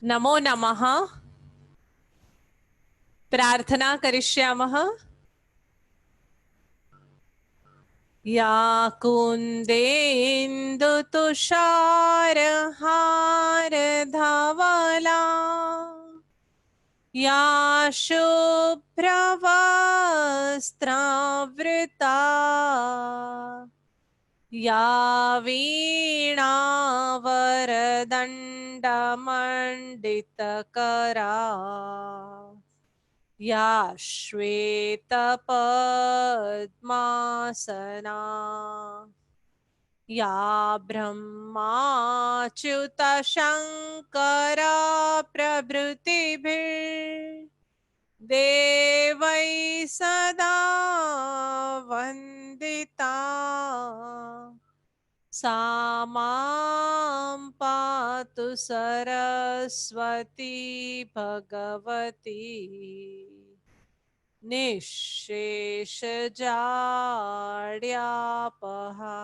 नमो नमः। प्रार्थना करिष्यामः। या कुन्देन्दुतुषारहारधवला या शुभ्रवस्त्रावृता या वीणावरदण्डमण्डितकरा या श्वेतपद्मासना या ब्रह्माच्युतशङ्करा प्रभृतिभिर्देवैः सदा वन्दिता सा मां पातु सरस्वती भगवती निःशेषजाड्यापहा।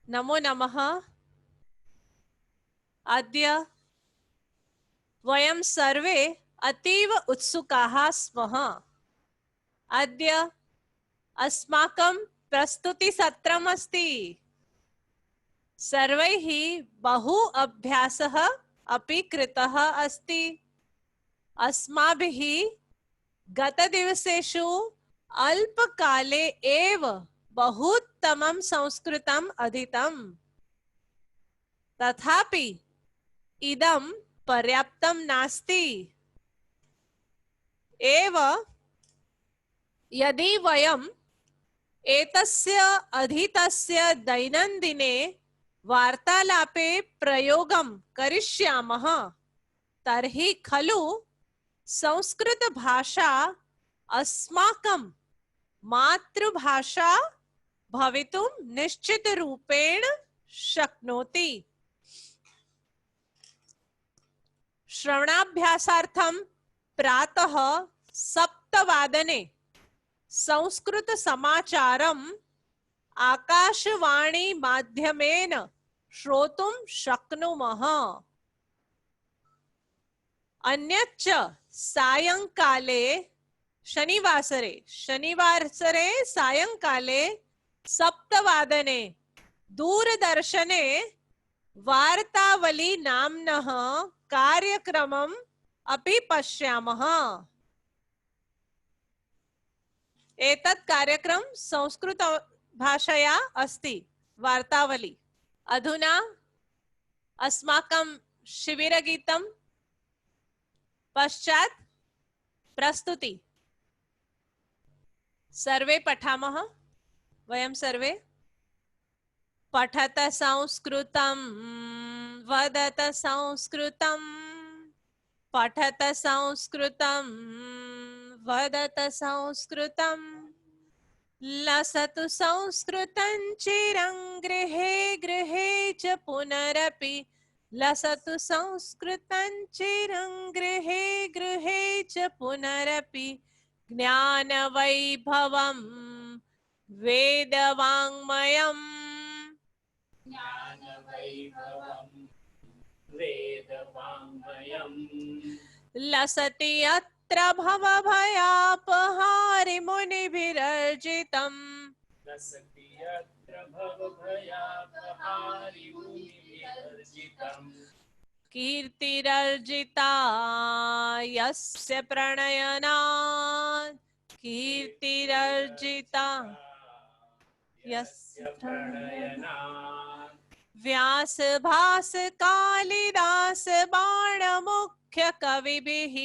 नमो नमः। अद्य वयं सर्वे अतीव उत्सुकाः स्मः। अद्य अस्माकं प्रस्तुतिसत्रम् अस्ति। सर्वैः बहु अभ्यासः अपि कृतः अस्ति। अस्माभिः गतदिवसेषु अल्पकाले एव बहूत्तमं संस्कृतम् अधीतम्। तथापि इदं पर्याप्तं नास्ति। एव यदि वयम् एतस्य अधीतस्य दैनन्दिने वार्तालापे प्रयोगं करिष्यामः तर्हि खलु संस्कृतभाषा अस्माकं मातृभाषा भवितुं निश्चितरूपेण शक्नोति। श्रवणाभ्यासार्थं प्रातः 7 वादने संस्कृत समाचारम् आकाशवाणी माध्यमेन श्रोतुं शक्नुमः। अन्यच्च सायंकाले शनिवासरे सायंकाले 7 वादने दूरदर्शने वार्तावली नाम्नः कार्यक्रमम् अपि पश्यामः। एतत् कार्यक्रम संस्कृत भाषया अस्ति, वार्तावली। अधुना अस्माकं शिबिरगीतं पश्चात् प्रस्तुति। सर्वे पठामः। वयं सर्वे पठत संस्कृतं वदत संस्कृतं पठत संस्कृतं वदत संस्कृतं लसतु संस्कृतं चिरं गृहे गृहे च पुनरपि लसतु संस्कृतं चिरं गृहे गृहे च पुनरपि ज्ञानवैभवं वेदवाङ्मयम् लसति अत्र भवभयापहारि मुनिभिरर्जितम् कीर्तिरर्जिता यस्य प्रणयनात् कीर्तिरर्जिता यस्य प्रणयनात् व्यास भास कालिदास बाण मुख्य कविभिः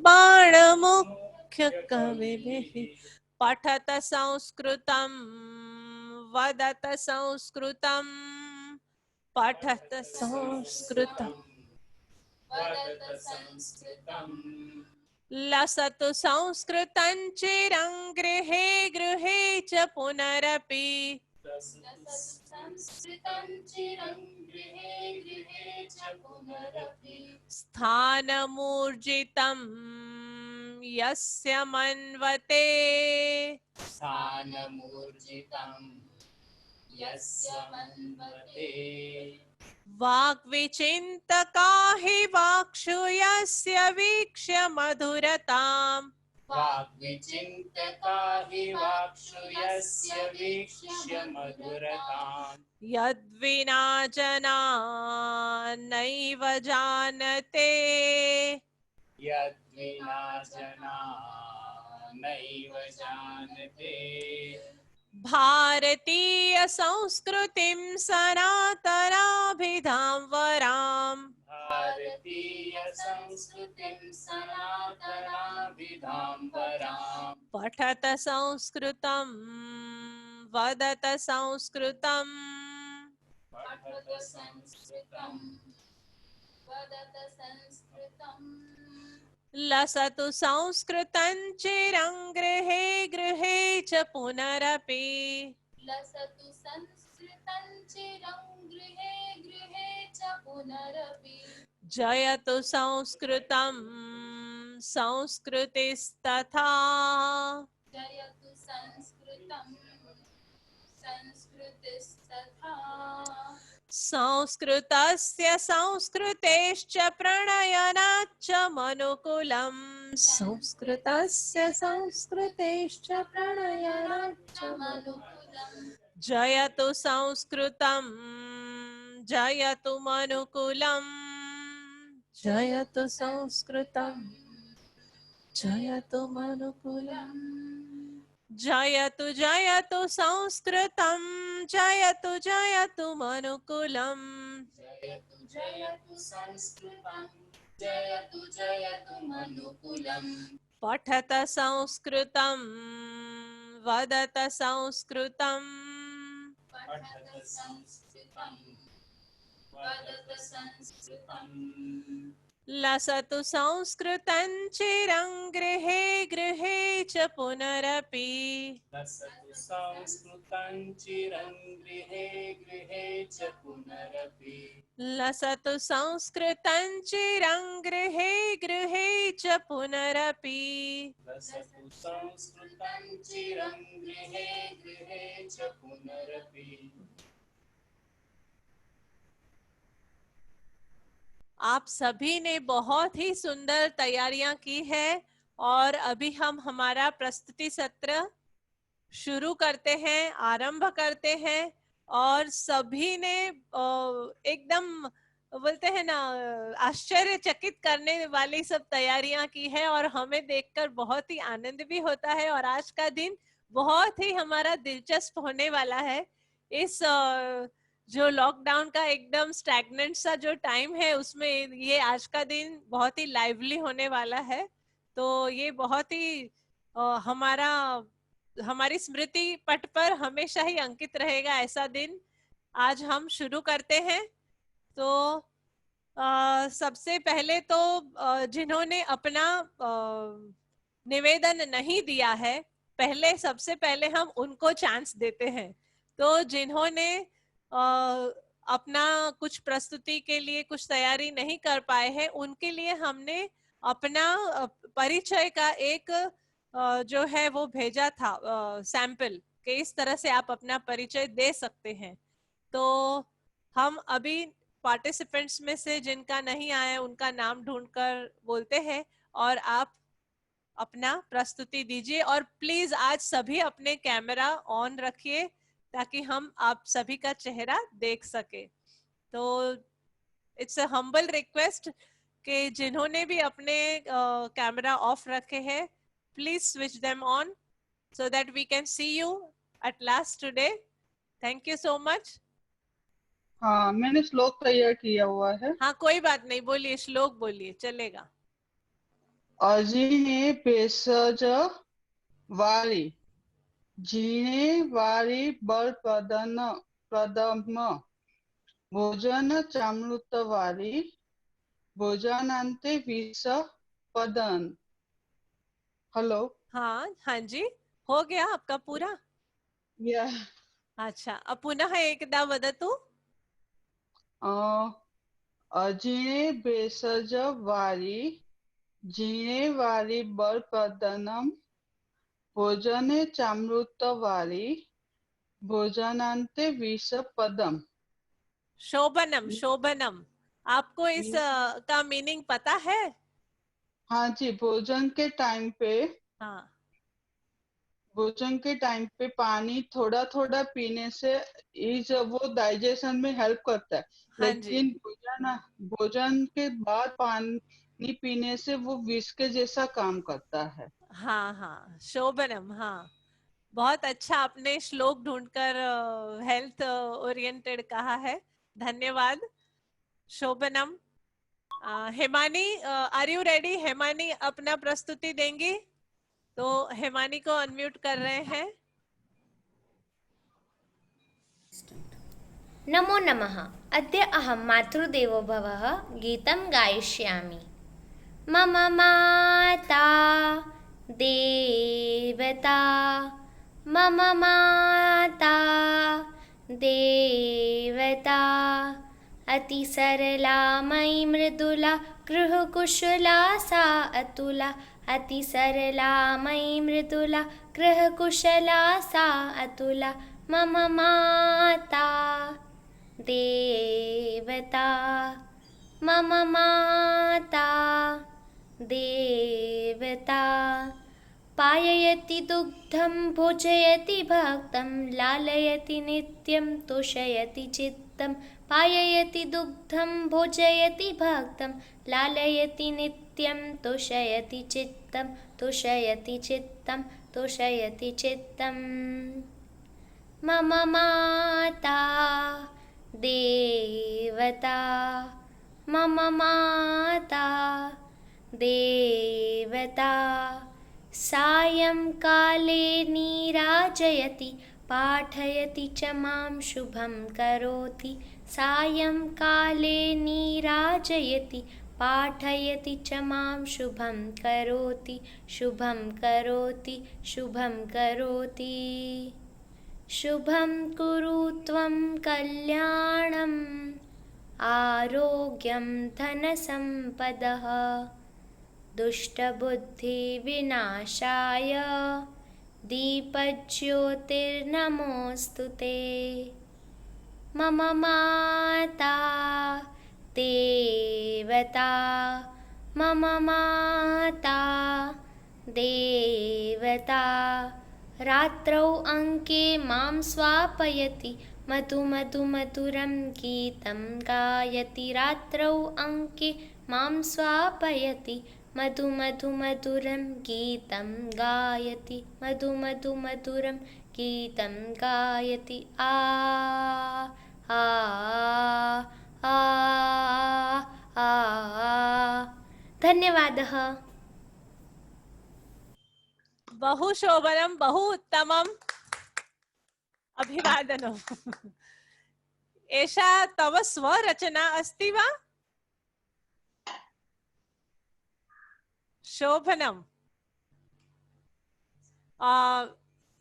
बाण मुख्य कविभिः पठत संस्कृतं वदत संस्कृतं पठत संस्कृतं लसतु संस्कृतं चिरं गृहे गृहे च पुनरपि स्थानमूर्जितं यस्य मन्वते यस्य मन्वते वाग्विचिन्तका हि वाक्षु यस्य वीक्ष्य मधुरताम् वाग्विचिन्तका हि वाक्षु यस्य वीक्ष्य मधुरताम् यद्विना जना नैव जानते यद्विना जना नैव जानते भारतीय संस्कृतिं सनातनाभिधां वराम् भारतीय संस्कृतिं सनातनाभिधाम्बराम् पठत संस्कृतं वदत संस्कृतं पठत संस्कृतं वदत संस्कृतं लसतु संस्कृतं चिरं गृहे गृहे च पुनरपि लसतु संस्कृतं चिरं गृहे गृहे च पुनरपि जयतु संस्कृतं संस्कृतिस्तथा जयतु संस्कृतं संस्कृतिस्तथा संस्कृतस्य संस्कृतेश्च प्रणयनाच्च मनुकुलम् संस्कृतस्य संस्कृतेश्च प्रणयनाच्च मनुकुलम् जयतु संस्कृतं जयतु मनुकुलम् जयतु संस्कृतं जयतु मनुकुलम् जयतु जयतु संस्कृतं जयतु जयतु मनुकुलम् जयतु जयतु संस्कृतं जयतु जयतु मनुकुलम् पठत संस्कृतं वदत संस्कृतं पठत संस्कृतं वदत संस्कृतं लसतु संस्कृतं चिरं गृहे गृहे च पुनरपि लसतु संस्कृतं चिरं गृहे गृहे च पुनरपि लसतु संस्कृतं चिरं गृहे गृहे च पुनरपि लसतु संस्कृतं चिरं गृहे गृहे च पुनरपि आप सभी ने बहुत ही सुंदर तैयारियां की है और अभी हम हमारा प्रस्तुति सत्र शुरू करते हैं, आरंभ करते हैं और सभी ने एकदम बोलते हैं ना आश्चर्यचकित करने वाली सब तैयारियां की है और हमें देखकर बहुत ही आनंद भी होता है और आज का दिन बहुत ही हमारा दिलचस्प होने वाला है। इस जो लॉकडाउन का एकदम स्टैग्नेंट सा जो टाइम है उसमें ये आज का दिन बहुत ही लाइवली होने वाला है। तो ये बहुत ही हमारी स्मृति पट पर हमेशा ही अंकित रहेगा ऐसा दिन आज हम शुरू करते हैं। तो सबसे पहले तो जिन्होंने अपना निवेदन नहीं दिया है पहले सबसे पहले हम उनको चांस देते हैं। तो जिन्होंने अपना कुछ प्रस्तुति के लिए कुछ तैयारी नहीं कर पाए हैं उनके लिए हमने अपना परिचय का एक जो है वो भेजा था सैंपल कि इस तरह से आप अपना परिचय दे सकते हैं। तो हम अभी पार्टिसिपेंट्स में से जिनका नहीं आया उनका नाम ढूंढकर बोलते हैं और आप अपना प्रस्तुति दीजिए और प्लीज आज सभी अपने कैमरा ऑन रखिए ताकि हम आप सभी का चेहरा देख सके। तो इट्स अ हम्बल रिक्वेस्ट कि जिन्होंने भी अपने कैमरा ऑफ रखे हैं please switch them on so that we can see you at last today. Thank you so much. हाँ, मैंने श्लोक तैयार किया हुआ है। हाँ कोई बात नहीं, बोलिए, श्लोक बोलिए, चलेगा। अजीने भेषज वारी जीने वारी बर प्रदम भोजन चामृत वारी भोजनांते विष पदन। हेलो। हाँ जी, हो गया आपका पूरा? या अच्छा, अब पुनः एकदा वदतु। अजीने भेषज वारी जीने वारी बर प्रदनम भोजने चामृत वारी भोजनान्ते विषपदम। शोभनम, शोभनम। आपको इस का मीनिंग पता है? हाँ जी, भोजन के टाइम पे, हाँ भोजन के टाइम पे पानी थोड़ा थोड़ा पीने से इज वो डाइजेशन में हेल्प करता है। हाँ जी, लेकिन भोजन भोजन के बाद पानी पीने से वो विष के जैसा काम करता है। हाँ हाँ, शोभनम। हाँ, बहुत अच्छा आपने श्लोक ढूंढकर हेल्थ ओरिएंटेड कहा है। धन्यवाद। शोभनम। Hemani, are you ready? Hemani अपना प्रस्तुति देंगी, तो हेमानी को अनम्यूट कर रहे हैं। नमो नमः। अद्य अहं मातृदेवो भवः गीतं गायिष्यामि। मम माता देवता, मम माता देवता, अति सरला मयि मृदुला, गृहकुशला सा अतुला। अति सरला मयि मृदुला, गृहकुशला सा अतुला। मम माता देवता, मम माता देवता। पाययति दुग्धं भोजयति भक्तं, लालयति नित्यं तोषयति चित्तं। पाययति दुग्धं भोजयति भक्तं, लालयति नित्यं तोषयति चित्तं। तोषयति चित्तं, तोषयति चित्तं। मम माता देवता, मम माता देवता। सायंकाले नीराजयति, पाठयति च मां शुभं करोति। सायंकाले नीराजयति, पाठयति च मां शुभं करोति। शुभं करोति, शुभं करोति। शुभं कुरु त्वं कल्याणम्, आरोग्यं धनसम्पदः, दुष्टबुद्धिविनाशाय दीपज्योतिर्नमोऽस्तु ते। मम माता देवता, मम माता देवता। रात्रौ अङ्के मां स्वापयति, मधु मधु मधुरं गीतं गायति। रात्रौ अङ्के मां स्वापयति, मधु मधु मधुरं गीतं गायति। मधु मधु मधुरं गीतं गायति। आ आ आ आ। धन्यवादः। बहु शोभनम, बहु उत्तमम। अभिवादनम। एषा तव स्वरचना अस्ति वा? शोभनम।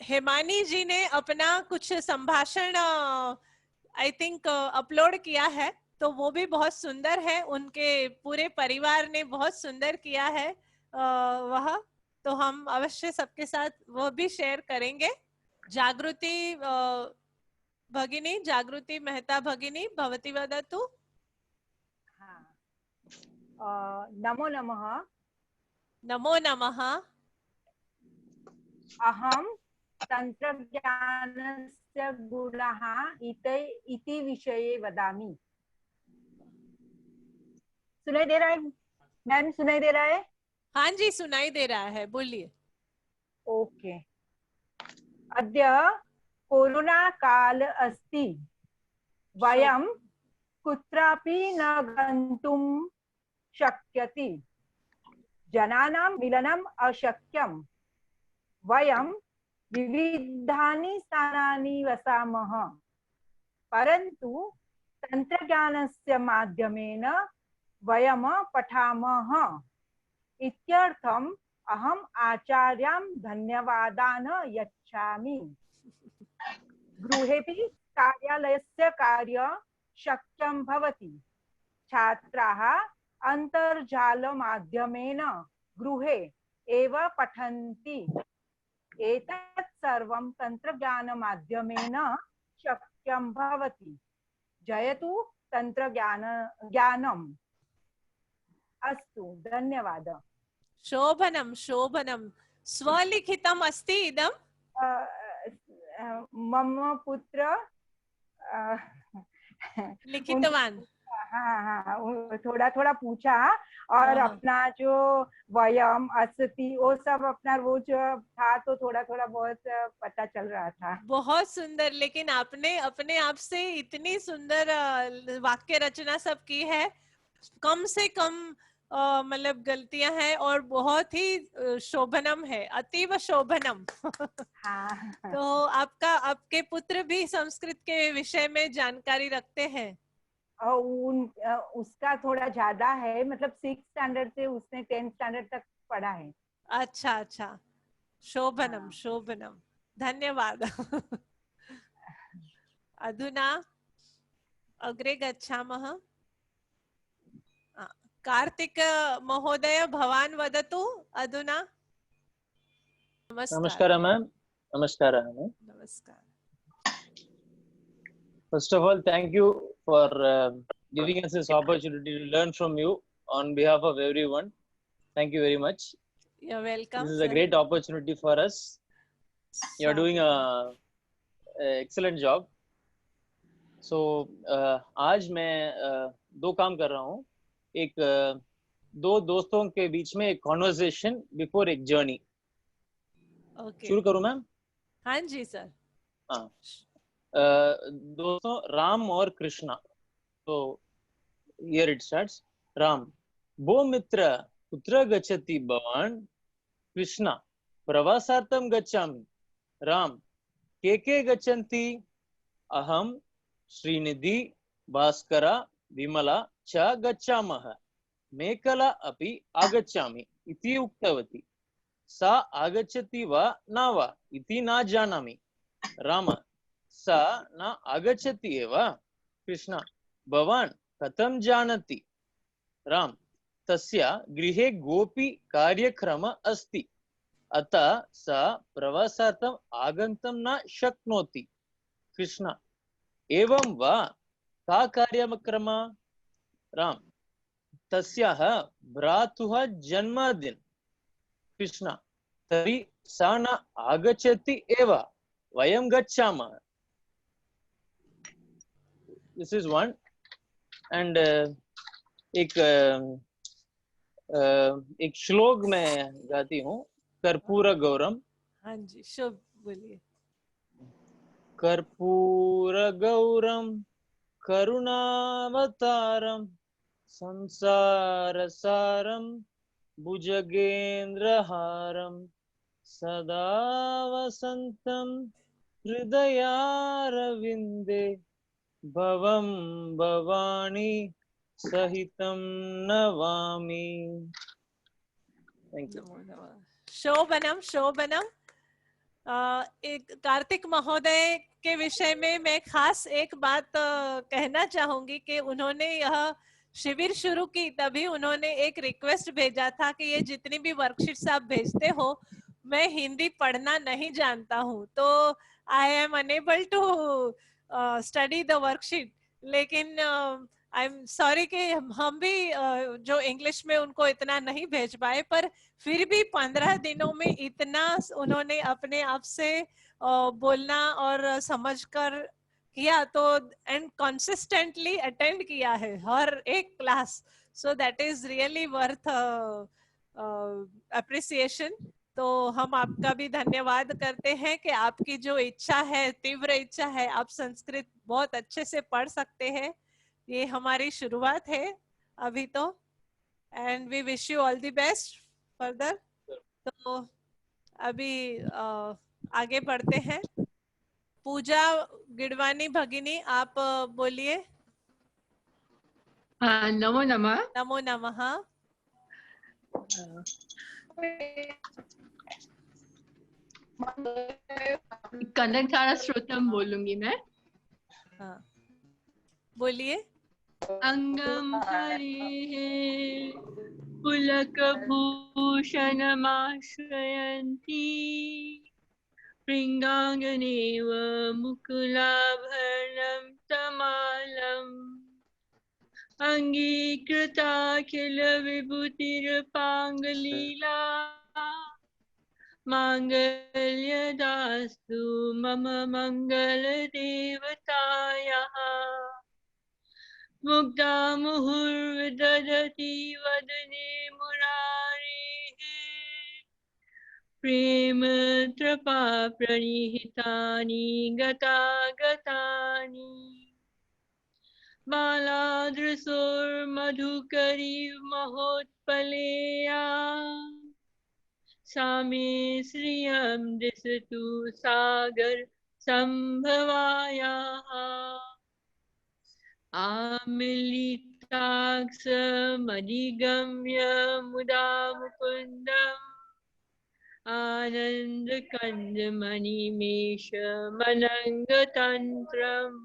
हेमानी जी ने अपना कुछ संभाषण आई थिंक अपलोड किया है, तो वो भी बहुत सुंदर है। उनके पूरे परिवार ने बहुत सुंदर किया है वह, तो हम अवश्य सबके साथ वो भी शेयर करेंगे। जागृति भगिनी, जागृति मेहता भगिनी, भवती वदतु। नमो नमः। नमो नमः। अहं तन्त्रज्ञानस्य गुणः इति विषये वदामि। सुनाई दे रहा है मैम? सुनाई दे रहा है? हाँ जी, सुनाई दे रहा है, बोलिए। ओके। अद्य कोरोना काल अस्ति। वयं कुत्रापि न गन्तुं शक्यति। जनानां मिलनम् अशक्यम्। वयं विविधानि स्थानानि वसामः, परन्तु तन्त्रज्ञानस्य माध्यमेन वयं पठामः। इत्यर्थम् अहम् आचार्यां धन्यवादान् यच्छामि। गृहेपि कार्यालयस्य कार्यं शक्यं भवति। छात्राः अन्तर्जालमाध्यमेन गृहे एव पठन्ति। एतत् सर्वं तन्त्रज्ञानमाध्यमेन शक्यं भवति। जयतु ज्ञानम्। अस्तु, धन्यवादः। शोभनं शोभनं। स्वलिखितम् अस्ति इदं? मम पुत्र लिखितवान्। हाँ, थोड़ा थोड़ा पूछा और अपना जो वयम अस्ति वो सब अपना वो जो था तो थोड़ा थोड़ा बहुत पता चल रहा था। बहुत सुंदर। लेकिन आपने अपने आप से इतनी सुंदर वाक्य रचना सब की है। कम से कम मतलब गलतियां हैं और बहुत ही शोभनम है, अतीव शोभनम। हाँ। तो आपके पुत्र भी संस्कृत के विषय में जानकारी रखते हैं? उसका थोड़ा ज्यादा है, मतलब 6th स्टैंडर्ड से उसने 10th स्टैंडर्ड तक पढ़ा है। अच्छा अच्छा, शोभनम शोभनम, धन्यवाद। अधुना अग्रे गच्छामः। कार्तिक महोदय, भवान् वदतु अधुना। नमस्कार मैम। नमस्कार मैम। नमस्कार। First of all, thank you for giving us this opportunity to learn from you on behalf of everyone. Thank you very much. You're welcome. This is a great opportunity for us. You're doing a excellent job. So आज मैं दो काम कर रहा हूँ। एक दो दोस्तों के बीच में एक कॉन्वर्सेशन बिफोर एक जर्नी। शुरू करूँ मैम? हाँ जी सर। हाँ, दोस्तों राम और कृष्णा। तो हियर इट स्टार्ट्स। राम: भो मित्र, कुत्र गच्छति भवान्? कृष्णा: प्रवासार्थं गच्छामि। राम: के गच्छन्ति? अहं, श्रीनिधि, भास्करा, विमला च गच्छामः। मेखला अपि आगच्छामि इति उक्तवती। सा आगच्छति वा न वा इति न जानामि। राम: सा न आगच्छति एव। कृष्ण: भवान् कथं जानाति? राम: तस्य गृहे गोपी कार्यक्रम अस्ति, अतः सा प्रवासार्थम् आगन्तुं न शक्नोति। कृष्ण: एवं वा? का कार्यक्रम? राम: तस्याः भ्रातुः जन्मदिन। कृष्ण: तर्हि सा न आगच्छति एव, वयं गच्छामः। This is one. And एक श्लोक में गाती हूँ, कर्पूर गौरम। हाँ जी, शुभ बोलिए। कर्पूर गौरम करुणावतारम संसार सारम भुजगेन्द्रहारम सदा वसंतम हृदयारविंदे भवं भवानी सहितं नमामि। Thank you. शोभनम शोभनम। एक कार्तिक महोदय के विषय में मैं खास एक बात कहना चाहूंगी कि उन्होंने यह शिविर शुरू की तभी उन्होंने एक रिक्वेस्ट भेजा था कि ये जितनी भी वर्कशीट्स आप भेजते हो, मैं हिंदी पढ़ना नहीं जानता हूँ, तो I am unable to study the worksheet. लेकिन आई एम सॉरी कि हम भी जो इंग्लिश में उनको इतना नहीं भेज पाए, पर फिर भी 15 दिनों में इतना उन्होंने अपने आप से बोलना और समझकर किया, तो एंड कंसिस्टेंटली अटेंड किया है हर एक class. So that is really worth appreciation. तो हम आपका भी धन्यवाद करते हैं कि आपकी जो इच्छा है, तीव्र इच्छा है, आप संस्कृत बहुत अच्छे से पढ़ सकते हैं। ये हमारी शुरुआत है अभी तो, and we wish you all the best further. तो अभी आगे बढ़ते हैं। पूजा गिडवानी भगिनी, आप बोलिए। नमो नमः। नमो नमः। कनकधारा श्रोतम बोलूंगी मैं। हाँ बोलिए। अंगम हरे पुलक भूषण माश्रयन्ती शृङ्गाङ्गनेव मुकुलाभरणं तमालम् अङ्गीकृताखिल विभूतिरुपाङ्गलीला माङ्गल्यदास्तु मम मङ्गलदेवतायाः मुग्धा मुहुर्विदधति वदने मुरारेः प्रेम त्रपा प्रणिहितानि गतागतानि बालादृशोर्मधुकरी महोत्पलेया सा मे श्रियं दिशतु सागर संभवायाः आमिलिताक्षमधिगम्य मुदा मुकुन्दम् आनन्दकन्दमणिमेषमनङ्गतन्त्रम्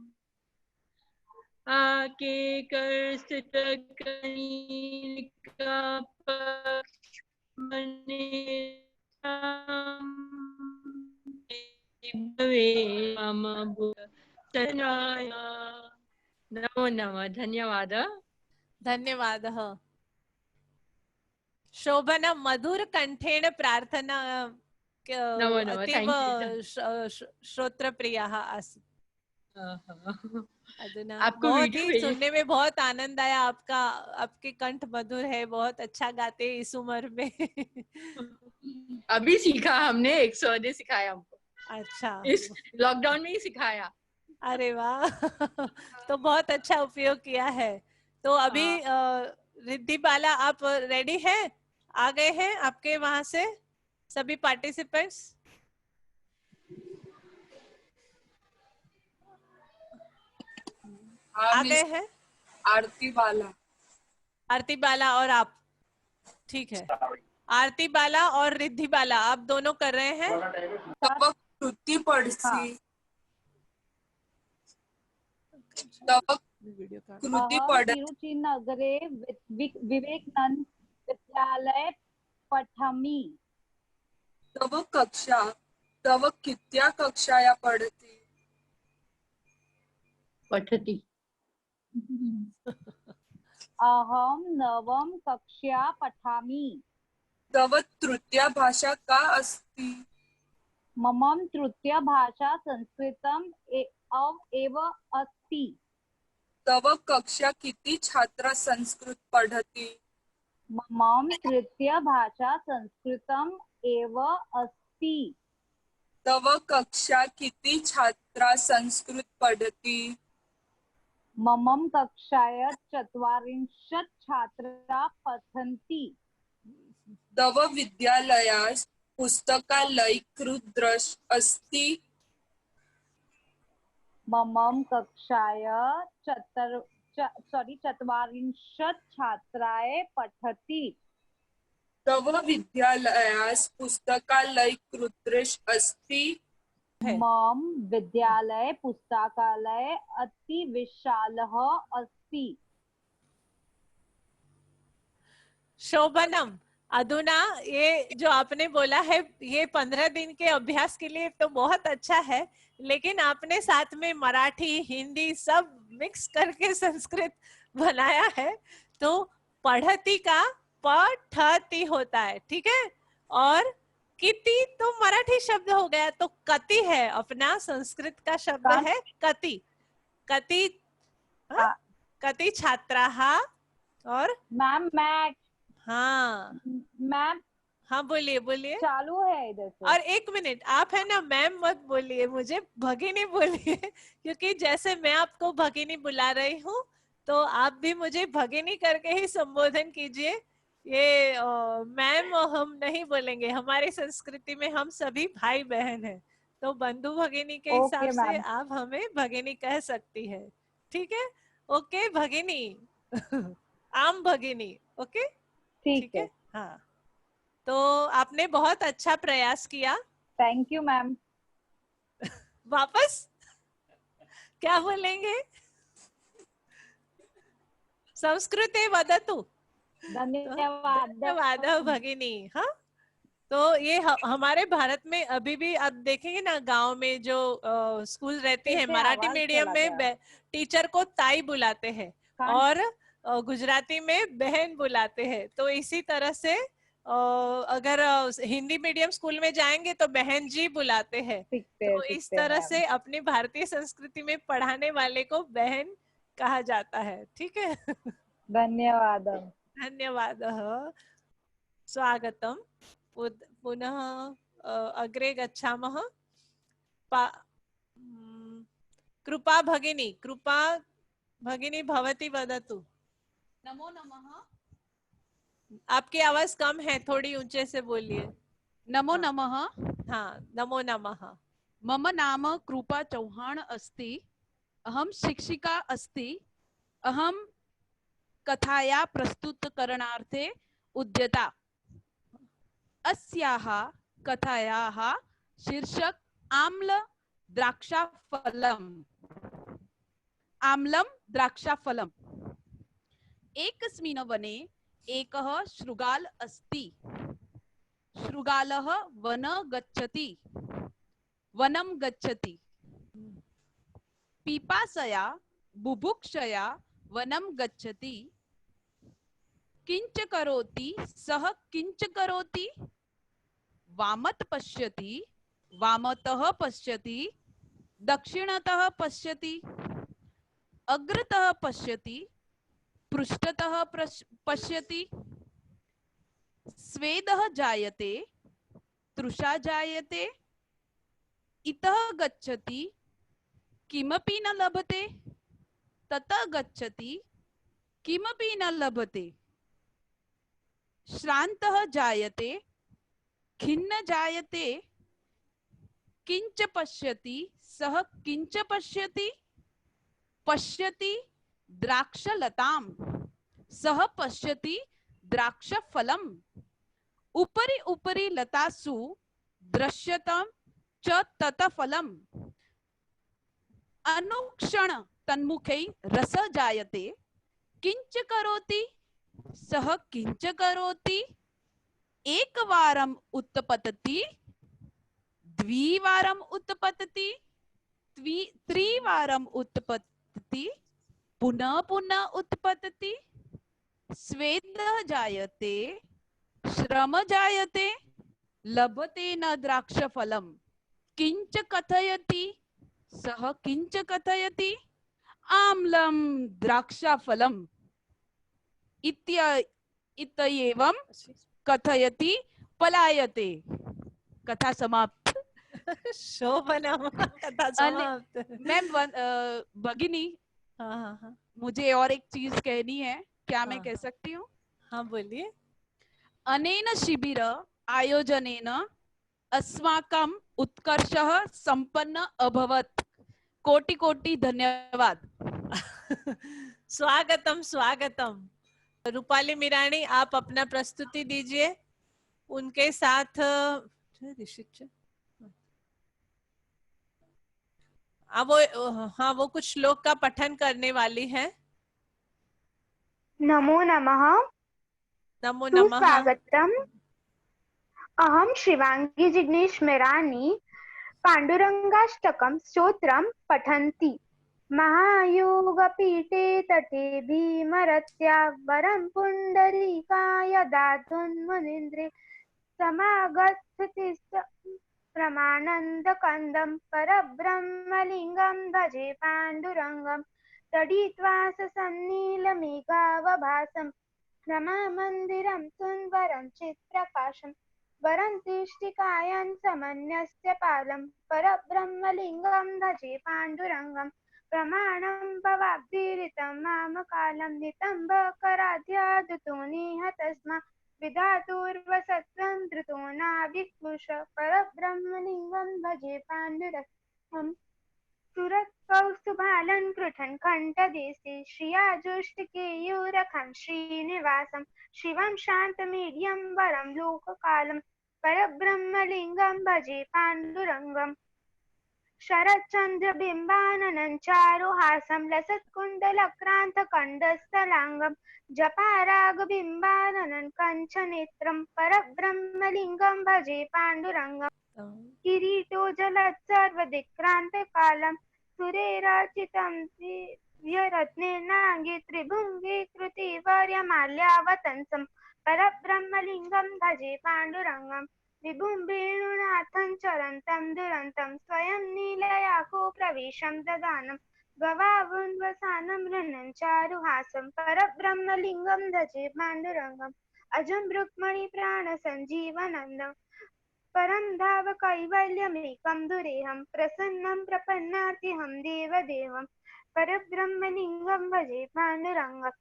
मम भूतनाय नमो नमः धन्यवादः धन्यवादः। शोभना मधुर कंठेन प्रार्थना नमो नमः, अतीव thank श्रोत्रप्रियः आसीत्। अधुना आपको बहुत वीडियो ही भेजे- सुनने में बहुत आनंद आया। आपके कंठ मधुर है, बहुत अच्छा गाते हैं इस उम्र में। अभी सीखा हमने, 100 सिखाया हमको, अच्छा, इस लॉकडाउन में ही सिखाया। अरे वाह। तो बहुत अच्छा उपयोग किया है। तो अभी रिद्धि बाला आप रेडी हैं? आ गए हैं आपके वहां से सभी पार्टिसिपेंट्स? आ गए हैं? आरती बाला। आरती बाला और आप, ठीक है। आरती बाला और रिद्धि बाला आप दोनों कर रहे हैं। तब कृति पड़सी, तब कृति पड़ तिरुचिनगरे विवेकानंद विद्यालय पठमी। तव कित्या कक्षाया पढ़ती? पठति। अहम नवम कक्षा पठामि। तव तृतीया भाषा का अस्ति? मम तृतीया भाषा संस्कृतम एव अस्ति। तव कक्षा किती छात्रा संस्कृत पढ़ती? मम तृतीया भाषा संस्कृतम एव अस्ति। तव कक्षा किती छात्रा संस्कृत पढ़ती? मम कक्षाया 40 छात्रा पठन्ति। तव विद्यालयास पुस्तकालयकृदृश अस्ति? मम कक्षाया 40 छात्राः पठति। तव विद्यालयास पुस्तकालयकृदृश अस्ति? मम विद्यालय पुस्तकालय अति विशालः अस्ति। शोभनम, अधुना ये जो आपने बोला है ये 15 दिन के अभ्यास के लिए तो बहुत अच्छा है, लेकिन आपने साथ में मराठी हिंदी सब मिक्स करके संस्कृत बनाया है। तो पढ़ती का पठती होता है, ठीक है। और किति तो मराठी शब्द हो गया, तो कति है अपना संस्कृत का शब्द है कति। कति कति छात्राः और मैम मैं हाँ मैम हाँ बोलिए बोलिए। चालू है इधर से। और एक मिनट, आप है ना मैम मत बोलिए, मुझे भगिनी बोलिए, क्योंकि जैसे मैं आपको भगिनी बुला रही हूँ तो आप भी मुझे भगिनी करके ही संबोधन कीजिए। ये मैम हम नहीं बोलेंगे, हमारी संस्कृति में हम सभी भाई बहन हैं, तो बंधु भगिनी के हिसाब से आप हमें भगिनी कह सकती है, ठीक है। ओके भगिनी। आम भगिनी, ओके ठीक है। हाँ, तो आपने बहुत अच्छा प्रयास किया, थैंक यू मैम। वापस क्या बोलेंगे? संस्कृते वदतु। धन्यवाद धन्यवाद भगिनी। हाँ तो ये हमारे भारत में अभी भी आप देखेंगे ना, गांव में जो स्कूल रहती है कैसे मराठी आवाज मीडियम चला में गया। टीचर को ताई बुलाते हैं खान और गुजराती में बहन बुलाते हैं। तो इसी तरह से अगर हिंदी मीडियम स्कूल में जाएंगे तो बहन जी बुलाते हैं। तो इस सीखते तरह हैं से अपनी भारतीय संस्कृति में पढ़ाने वाले को बहन कहा जाता है। ठीक है। धन्यवाद। धन्यवाद। स्वागतम। पुनः अग्रे गच्छामः। कृपा भगिनी भवती वदतु। नमो नमः। आपकी आवाज कम है, थोड़ी ऊंचे से बोलिए। नमो हाँ। नमः। हाँ, नमो नमः। मम नाम कृपा चौहान अस्ति। अहम शिक्षिका अस्ति। अहम कथाया प्रस्तुतकरणार्थे उद्यता। अस्याः कथायाः शीर्षक आम्ल द्राक्षाफलम्। आम्लं द्राक्षाफलम्। एकस्मिन् वने एकः शृगाल अस्ति। शृगालः वनं गच्छति। पिपासया बुभुक्षया वनं गच्छति। किंच करोति सः किंच करोति। वामत पश्यति, वामतः पश्यति, दक्षिणतः पश्यति, अग्रतः पश्यति, पृष्ठतः पश्यति। स्वेदः जायते, तृषा जायते, इतः गच्छति, किमपि न लभते, ततः गच्छति, किमपि न लभते। श्रान्तः जायते, खिन्न जायते, किंच पश्यति सः किंच पश्यति। पश्यति द्राक्षलतां सः पश्यति द्राक्षफलम्। उपरि उपरि लतासु दृश्यतं च तत् फलम्। अनुक्षण तन्मुखे रसः जायते। किंच करोति सः किंच करोति। एकवारम् उत्पतति, द्विवारम् उत्पतति, त्रिवारम् उत्पतति, पुनः पुनः उत्पतति। स्वेदः जायते, श्रम जायते, लभते न द्राक्षफलम्। किंच कथयति सः किंच कथयति। आम्लं द्राक्षाफलम् इत्येवं कथयति पलायते। कथा समाप्त। शोभनम। कथा समाप्त। मैम भगिनी, हाँ। मुझे और एक चीज कहनी है, क्या मैं हाँ। कह सकती हूँ? हाँ, बोलिए। अनेन शिबिर आयोजनेन अस्माकं उत्कर्षः संपन्न अभवत्। कोटि कोटि धन्यवाद। स्वागतम स्वागतम। रूपाली मीरानी, आप अपना प्रस्तुति दीजिए। उनके साथ वो कुछ श्लोक का पठन करने वाली है। नमो नमः। नमो नमः। स्वागतम। अहम शिवांगी जिग्नेश मीरानी पांडुरंगाष्टकं स्तोत्रं पठन्ति। महायोगपीठे तटे भीमरत्या वरं पुण्डरीकाय दातुन्मुनीन्द्रे समागच्छति प्रमानन्दकन्दं परब्रह्मलिङ्गं भजे पाण्डुरङ्गं। तडित्वा सन्नीलमेघावभासं रमामन्दिरं सुन्दरं चित्प्रकाशं। वरन्तिष्ठिकायं समन्यस्य पालं परब्रह्मलिङ्गं भजे पाण्डुरङ्गं। प्रमाणं भवाब्धिरितं मामकालं नितम्बकराध्यादुतो नेह तस्मा विधातुर्वसत्वं धृतो नाभिक्लुष परब्रह्मलिङ्गं भजे पाण्डुरङ्गम्। सुरत्कौस्तुभालं कृठन् कण्ठदेशे श्रियाजुष्टकेयूरखं श्रीनिवासं। शिवं शान्तमीड्यं वरं लोककालं परब्रह्मलिङ्गं भजे पाण्डुरङ्गम्। शरच्चंद्र बिंबाननं चारुहासं लसत्कुण्डलक्रान्त कंडस्थलांगं जपाराग बिंबाननं कंचनेत्रं परब्रह्मलिंगं भजे पाण्डुरंगं किरीटोज्ज्वलत्सर्वदिक्रान्तकालं सुरेराचितं दिव्यरत्नेनाङ्गे त्रिभुङ्गे कृतिवर्यमाल्यावतंसं परब्रह्मलिंगं भजे पाण्डुरंगं विभुं वेणुनाथं चरन्तं दुरन्तं स्वयं नीलयाको प्रवेशं ददानं गवावुन्वसानं मृणं चारुहासं परब्रह्मलिंगं भजे पाण्डुरंगम् अजं रुक्मणी प्राणसञ्जीवनन्दं परं धाव कैवल्यमेकं दुरेहं प्रसन्नं प्रपन्नार्तिहं देवदेवं परब्रह्मलिंगं भजे पाण्डुरङ्गं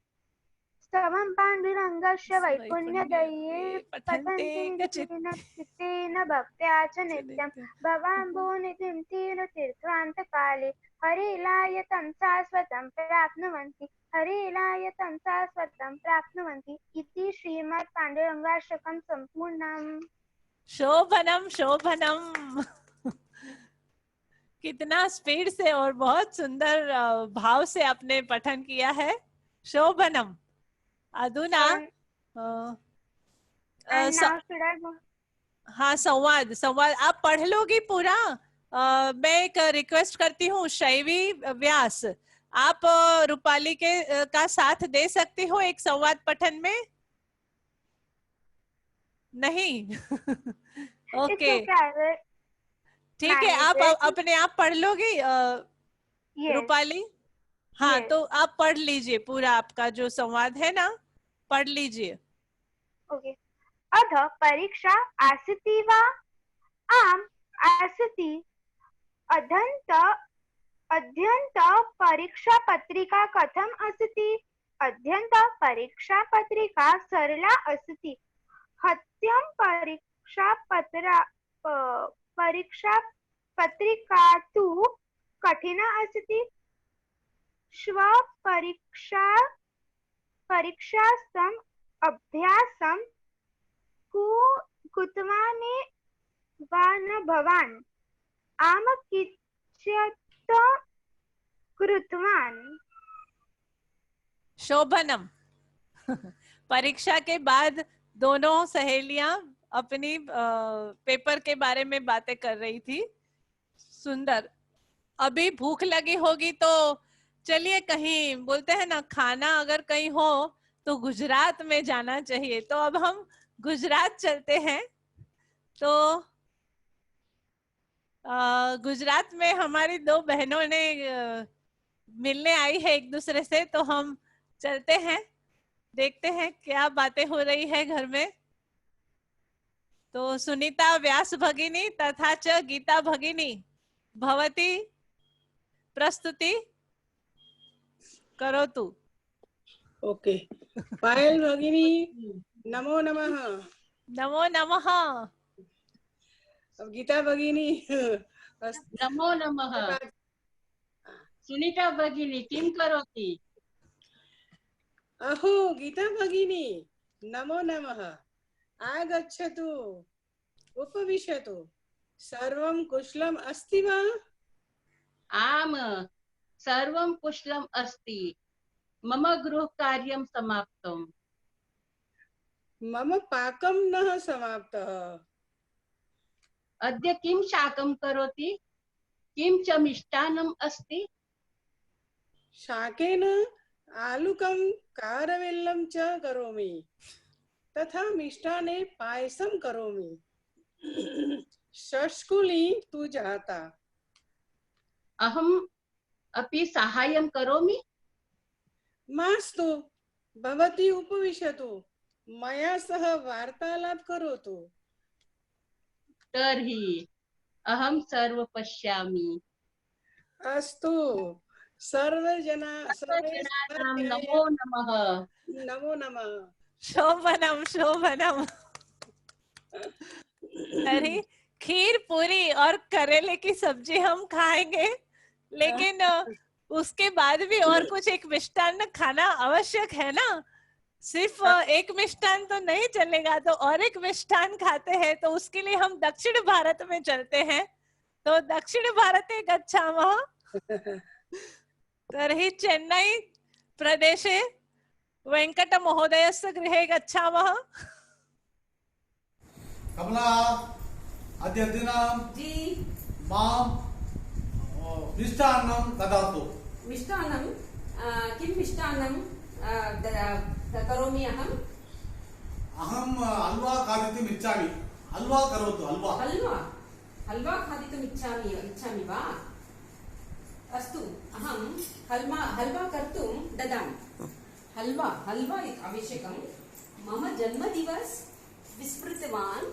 स्तवं पाण्डुरङ्गस्य वैपुण्यदये पठन्ति चित्तेन भक्त्या च नित्यं भवाम्भोनिधिं तीर्थान्तकाले हरेलायतं शाश्वतं प्राप्नुवन्ति हरेलायतं शाश्वतं प्राप्नुवन्ति इति श्रीमद् पाण्डुरङ्गाष्टकं सम्पूर्णम्। शोभनम शोभनम। कितना स्पीड से और बहुत सुंदर भाव से आपने पठन किया है। शोभनम। अधुना हाँ संवाद आप पढ़ लोगी पूरा। मैं एक रिक्वेस्ट करती हूँ शैवी व्यास, आप रूपाली के का साथ दे सकती हो एक संवाद पठन में? नहीं। ओके ठीक है, आप अपने आप पढ़ लोगी रूपाली? हाँ तो आप पढ़ लीजिए पूरा, आपका जो संवाद है ना पढ़ लीजिए। ओके। अध परीक्षा आसति वा? आम आसति। अद्यन्त परीक्षा पत्रिका कथम अस्ति? अद्यन्त परीक्षा पत्रिका सरला अस्ति। हत्यं परीक्षा पत्रिका तु कठिना अस्ति। श्व परीक्षार्थम् अभ्यासं कृतवान् वा न भवान्? आम किञ्चित् कृतवान्। शोभनम। परीक्षा के बाद दोनों सहेलियां अपनी पेपर के बारे में बातें कर रही थी। सुंदर। अभी भूख लगी होगी तो चलिए कहीं, बोलते हैं ना खाना अगर कहीं हो तो गुजरात में जाना चाहिए, तो अब हम गुजरात चलते हैं। तो गुजरात में हमारी दो बहनों ने मिलने आई है एक दूसरे से, तो हम चलते हैं, देखते हैं क्या बातें हो रही है घर में। तो सुनीता व्यास भगिनी तथा च गीता भगिनी भवती प्रस्तुति करो तू। ओके। पायल भगिनी नमो नमः। नमो नमः। अब गीता भगिनी नमो नमः। सुनीता भगिनी किं करोति? अहो गीता भगिनी नमो नमः। आगच्छतु, उपविशतु। सर्वं कुशलम् अस्ति वा? आम, सर्वं कुशलम् अस्ति। मम गृहकार्यं समाप्तम्। मम पाकं न समाप्तः। अद्य किं शाकं करोति? किं च मिष्टान्नम् अस्ति? शाकेन आलुकं कारवेल्लं च करोमि, तथा मिष्टान्ने पायसं करोमि। शष्कुली तु जाता। अहम् अपि साहाय्यं करोमि। मास्तु, भवती उपविशतु, मया सह वार्तालाप करोतु। तर्हि अहं सर्व पश्यामि। अस्तु। सर्वे नमो नमः। नमो नमः। शोभनम शोभनम। अरे खीर पूरी और करेले की सब्जी हम खाएंगे, लेकिन उसके बाद भी और कुछ एक मिष्टान्न खाना आवश्यक है ना। सिर्फ एक मिष्टान्न तो नहीं चलेगा, तो और एक मिष्टान्न खाते हैं। तो उसके लिए हम दक्षिण भारत में चलते हैं। तो दक्षिणभारते गच्छामः। तर्हि चेन्नै प्रदेशे वेङ्कटमहोदयस्य गृहे गच्छामः। कमला अद्य दिनं मां मिष्टान्नं ददातु। मिष्टान्नं किं मिष्टान्नं करोमि अहम्? अहं हल्वा खादितुम् इच्छामि। हल्वा करोतु। हल्वा हल्वा खादितुम् इच्छामि वा? अस्तु, अहं हल्वा कर्तुं ददामि। हल्वा आवश्यकं। मम जन्मदिवस विस्मृतवान्।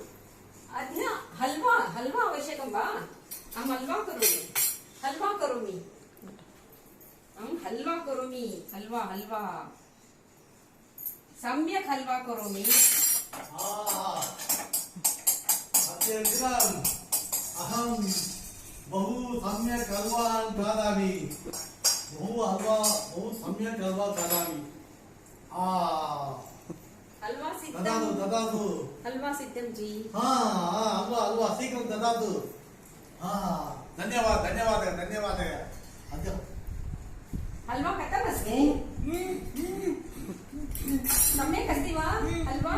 अद्य हल्वा आवश्यकं वा? अहं हल्वा करोमि। हल्वा सम्यक् हल्वा करोमि। अद्य दिनं अहं बहु सम्यक् हल्वा खादामि। बहु सम्यक् हल्वा खादामि। हल्वा सिद्धं। ददातु। हल्वा सिद्धं जी। हल्वा शीघ्रं ददातु। धन्यवादः। हल्वा कथमस्ति? सम्यक् अस्ति वा हल्वा?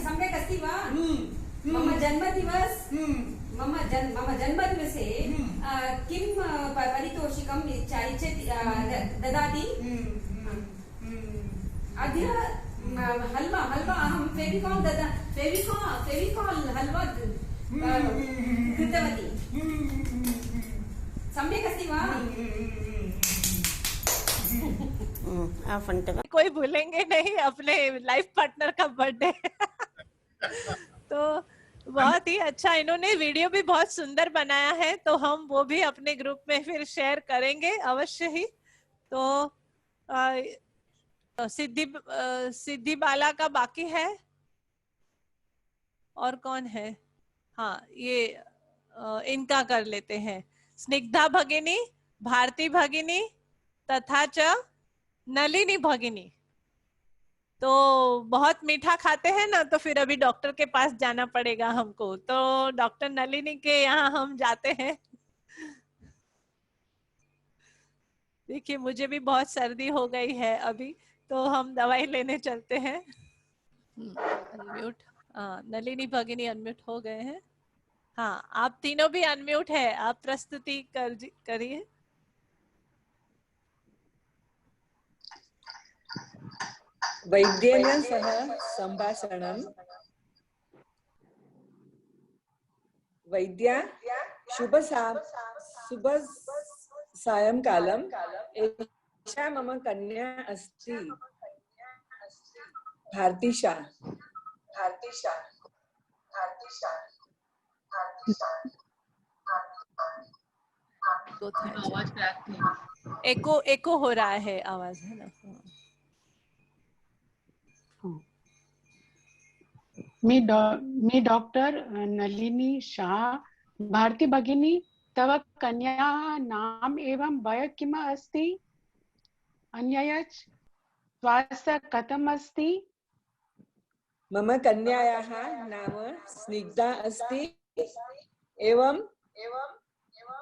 सम्यक् अस्ति वा? मम जन्मदिवसे किं पारितोषिकं ददाति? अद्य हल्वा अहं फेविकाल् हल्वा कृतवती। सम्यक् अस्ति वा? कोई भूलेंगे नहीं अपने लाइफ पार्टनर का बर्थडे। तो बहुत ही अच्छा, इन्होंने वीडियो भी बहुत सुंदर बनाया है, तो हम वो भी अपने ग्रुप में फिर शेयर करेंगे अवश्य ही। तो सिद्धि बाला का बाकी है, और कौन है? हाँ, ये इनका कर लेते हैं। स्निग्धा भगिनी, भारती भगिनी तथा च नलिनी भगिनी। तो बहुत मीठा खाते हैं ना, तो फिर अभी डॉक्टर के पास जाना पड़ेगा हमको, तो डॉक्टर नलिनी के यहाँ हम जाते हैं। देखिए मुझे भी बहुत सर्दी हो गई है अभी, तो हम दवाई लेने चलते हैं। अनम्यूट, नलिनी भगिनी अनम्यूट हो गए हैं। हाँ, आप तीनों भी अनम्यूट है, आप प्रस्तुति करिए। वैद्येन सह संभाषणं। वैद्या, शुभ सायंकालम्। एषा मम कन्या अस्ति, भारतीशा। एको हो रहा है आवाज, है ना? मैं डॉक्टर नलिनी शाह। भारती भगिनी, तव कन्याः नाम एवं वयः किम् अस्ति? अन्यत् स्वास्थ्य कथम् अस्ति? मम कन्यायाः नाम स्निग्धा अस्ति, एवं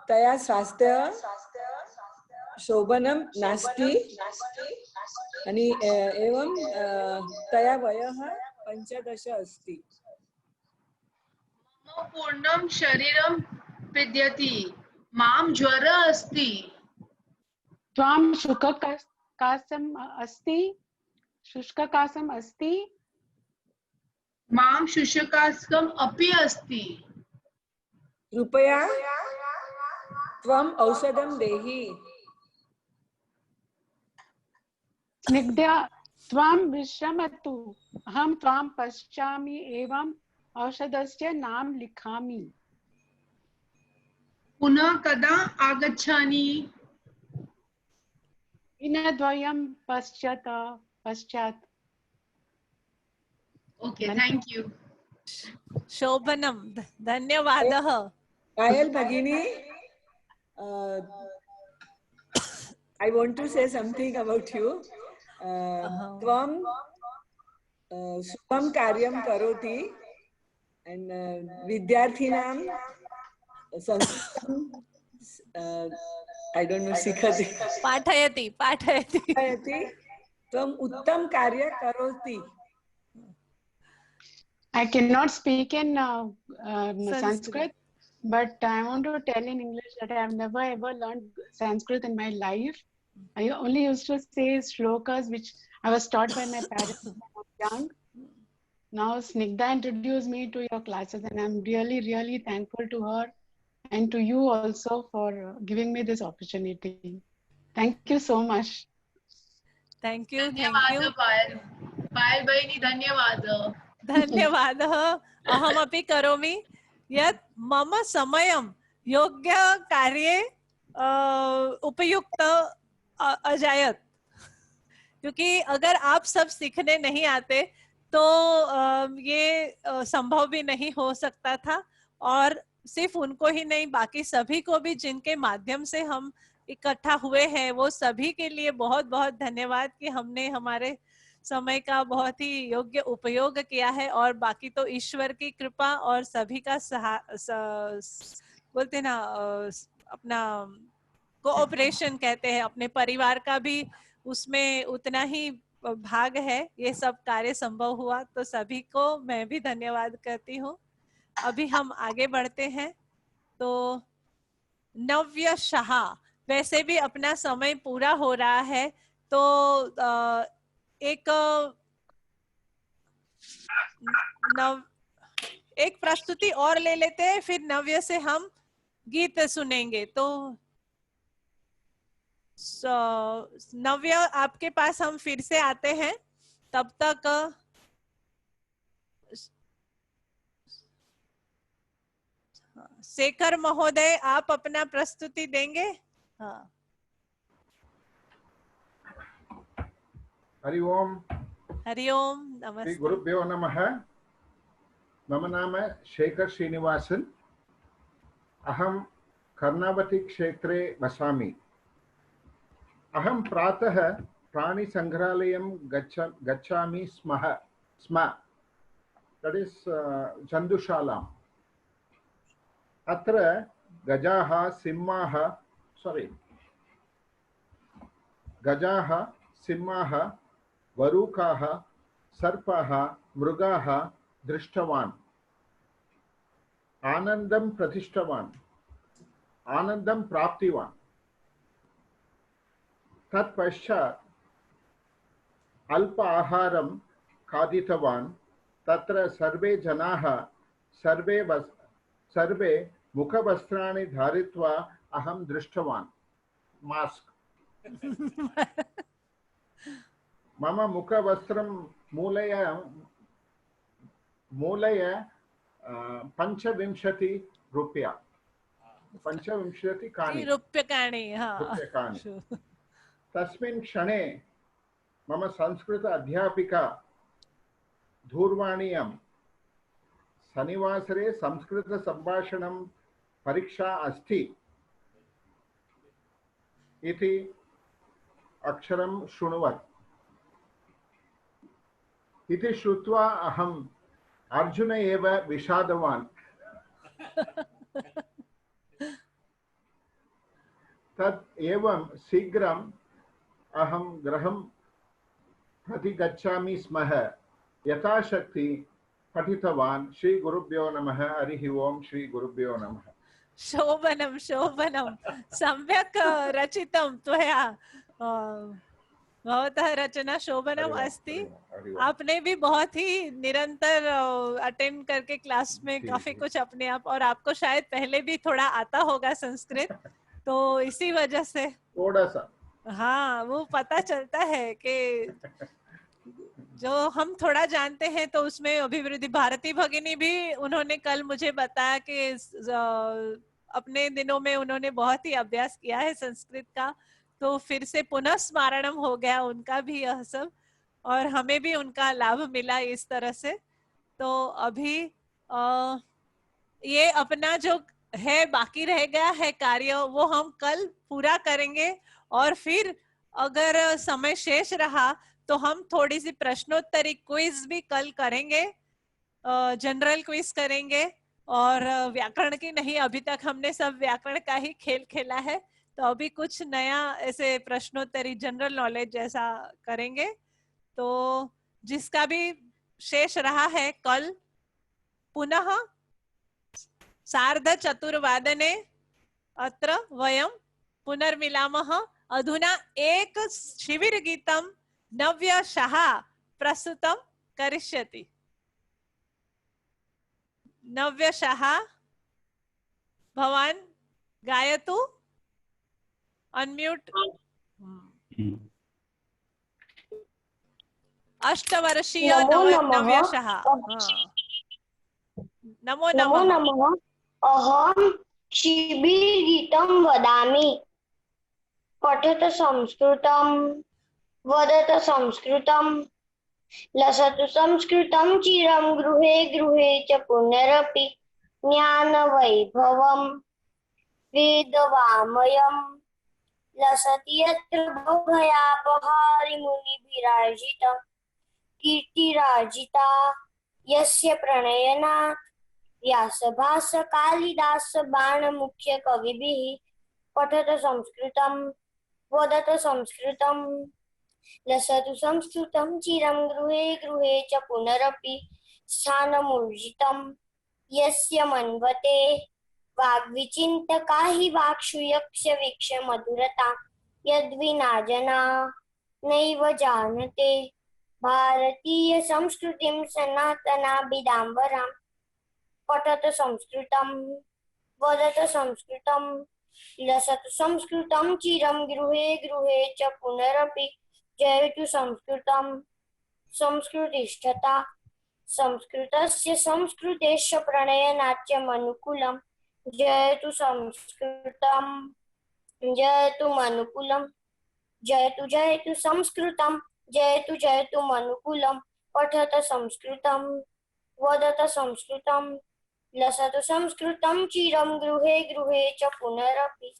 तया स्वास्थ्य शोभनं नास्ति, एवं तया वयः 15 अस्ति। मम पूर्णं शरीरं पीड्यति, मां ज्वरः अस्ति। त्वां शुष्ककाशम् अस्ति? मां शुष्ककाशम् अपि अस्ति। कृपया त्वम् औषधं देहि। स्निग्धा, त्वां विश्रमतु, अहं त्वां पश्यामि एवं औषधस्य नाम लिखामि। पुनः कदा आगच्छानि? दिनद्वयं पश्चात्। Okay, thank you. शोभनम, धन्यवादः। पायल भगिनी, I want to say something about you. त्वं शुभं कार्यं करोति, and विद्यार्थिनां संस्कृतं I don't know शिखति पाठयति त्वम् उत्तम कार्य करोति. I cannot speak in Sanskrit, but I want to tell in English that I have never ever learned Sanskrit in my life. I only used to say shlokas which I was taught by my parents when I was young. Now Snigdha introduced me to your classes, and I'm really, really thankful to her and to you also for giving me this opportunity. Thank you so much. Thank you. धन्यवाद पायल भगिनी, धन्यवादः. अहमपि करोमि यत् मम समयं योग्यकार्ये उपयुक्त अजायत. क्योंकि अगर आप सब सीखने नहीं आते तो ये संभव भी नहीं हो सकता था. और सिर्फ उनको ही नहीं, बाकी सभी को भी जिनके माध्यम से हम इकट्ठा हुए हैं, वो सभी के लिए बहुत बहुत धन्यवाद कि हमने हमारे समय का बहुत ही योग्य उपयोग किया है. और बाकी तो ईश्वर की कृपा और सभी का बोलते ना अपना कोऑपरेशन कहते हैं, अपने परिवार का भी उसमें उतना ही भाग है. ये सब कार्य संभव हुआ तो सभी को मैं भी धन्यवाद करती हूँ. अभी हम आगे बढ़ते हैं. तो नव्य शाह, वैसे भी अपना समय पूरा हो रहा है तो एक प्रस्तुति और ले लेते हैं, फिर नव्य से हम गीत सुनेंगे. तो नव्य आपके पास हम फिर से आते हैं. तब तक शेखर महोदय आप अपना प्रस्तुति देंगे. हाँ. हरि ओम. हरि ओम. नमस्ते. श्री गुरुभ्यो नमः. मम नाम शेखर श्रीनिवासन. अहम कर्णावती क्षेत्रे वसामि. अहम प्रातः प्राणिसंग्रहालयं गच्छामि स्म. That is जन्तुशालाम्. अत्र गजाः सिंहाः वरूकाः सर्पाः मृगाः दृष्टवान्. आनन्दं प्राप्तिवान्. तत्पश्चात् अल्प आहारं खादितवान्. तत्र सर्वे जनाः सर्वे मुखवस्त्राणि धारित्वा अहं दृष्टवान्. मास्क. मम मुखवस्त्रं मूलय 25 रूप्यकाणि. तस्मिन् क्षणे मम संस्कृत अध्यापिका दूरवाण्यां शनिवासरे संस्कृत संभाषणं परीक्षा अस्ति इति अक्षरं शृण्वत्. इति श्रुत्वा अहम् अर्जुन एव विषादवान्. तत् एवं शीघ्रम् अहं गृहं प्रति गच्छामि स्म. यथाशक्ति पठितवान्. श्री गुरुभ्यो नमः. हरिः ओम. श्री गुरुभ्यो नमः. शोभनं सम्यक् रचितं त्वया. भवतः रचना शोभनम अस्ति. आपने भी बहुत ही निरंतर अटेंड करके क्लास में काफी कुछ अपने आप, और आपको शायद पहले भी थोड़ा आता होगा संस्कृत, तो इसी वजह से थोड़ा सा हाँ वो पता चलता है कि जो हम थोड़ा जानते हैं तो उसमें अभिवृद्धि. भारती भगिनी भी उन्होंने कल मुझे बताया कि अपने दिनों में उन्होंने बहुत ही अभ्यास किया है संस्कृत का, तो फिर से पुनः स्मरणम हो गया उनका भी यह सब, और हमें भी उनका लाभ मिला इस तरह से. तो अभी ये अपना जो है बाकी रह गया है कार्य, वो हम कल पूरा करेंगे, और फिर अगर समय शेष रहा तो हम थोड़ी सी प्रश्नोत्तरी क्विज भी कल करेंगे. जनरल क्विज करेंगे और व्याकरण की नहीं, अभी तक हमने सब व्याकरण का ही खेल खेला है, तो अभी कुछ नया ऐसे प्रश्नोत्तरी जनरल नॉलेज जैसा करेंगे। तो जिसका भी शेष रहा है कल पुनः सार्धचतुर्वादने अत्र वयं पुनर्मिलामः। अधुना एक शिबिरगीतं नव्यशः प्रस्तुतं करिष्यति। नव्यशः भवान् गायतु, अनम्यूट। अष्टवर्षीय नव्यशः। नमो नमः। अहं शिबिरगीतं वदामि। पठत संस्कृतं, वदत संस्कृतं, लसतु संस्कृतं चिरं गृहे गृहे च पुनरपि ज्ञानवैभवं वेदवामयं लसति यत्र भयापहारिमुनिभिराजितं कीर्तिराजिता यस्य प्रणयनात् व्यासभास कालिदास बाणमुख्य कविभिः। पठत संस्कृतं, वदत संस्कृतं, लसतु संस्कृतं चिरं गृहे गृहे च पुनरपि स्थानमूर्जितं यस्य मन्वते वाग्विचिन्तका हि वाक्षु यक्ष वीक्ष मधुरता यद्विना जना नैव जानते भारतीय संस्कृतिं सनातनाभिदाम्बराम्। पठत संस्कृतं, वदत संस्कृतं, लसतु संस्कृतं चिरं गृहे गृहे च पुनरपि जयतु संस्कृतं संस्कृतिष्ठता। संस्कृतस्य संस्कृतेश्च प्रणयनाट्यमनुकूलं जयतु संस्कृतं जयतु मनुकूलं। जयतु जयतु संस्कृतं जयतु जयतु मनुकूलं। पठत संस्कृतं, वदत संस्कृतं, लसतु संस्कृतं चिरं गृहे गृहे च पुनरपि।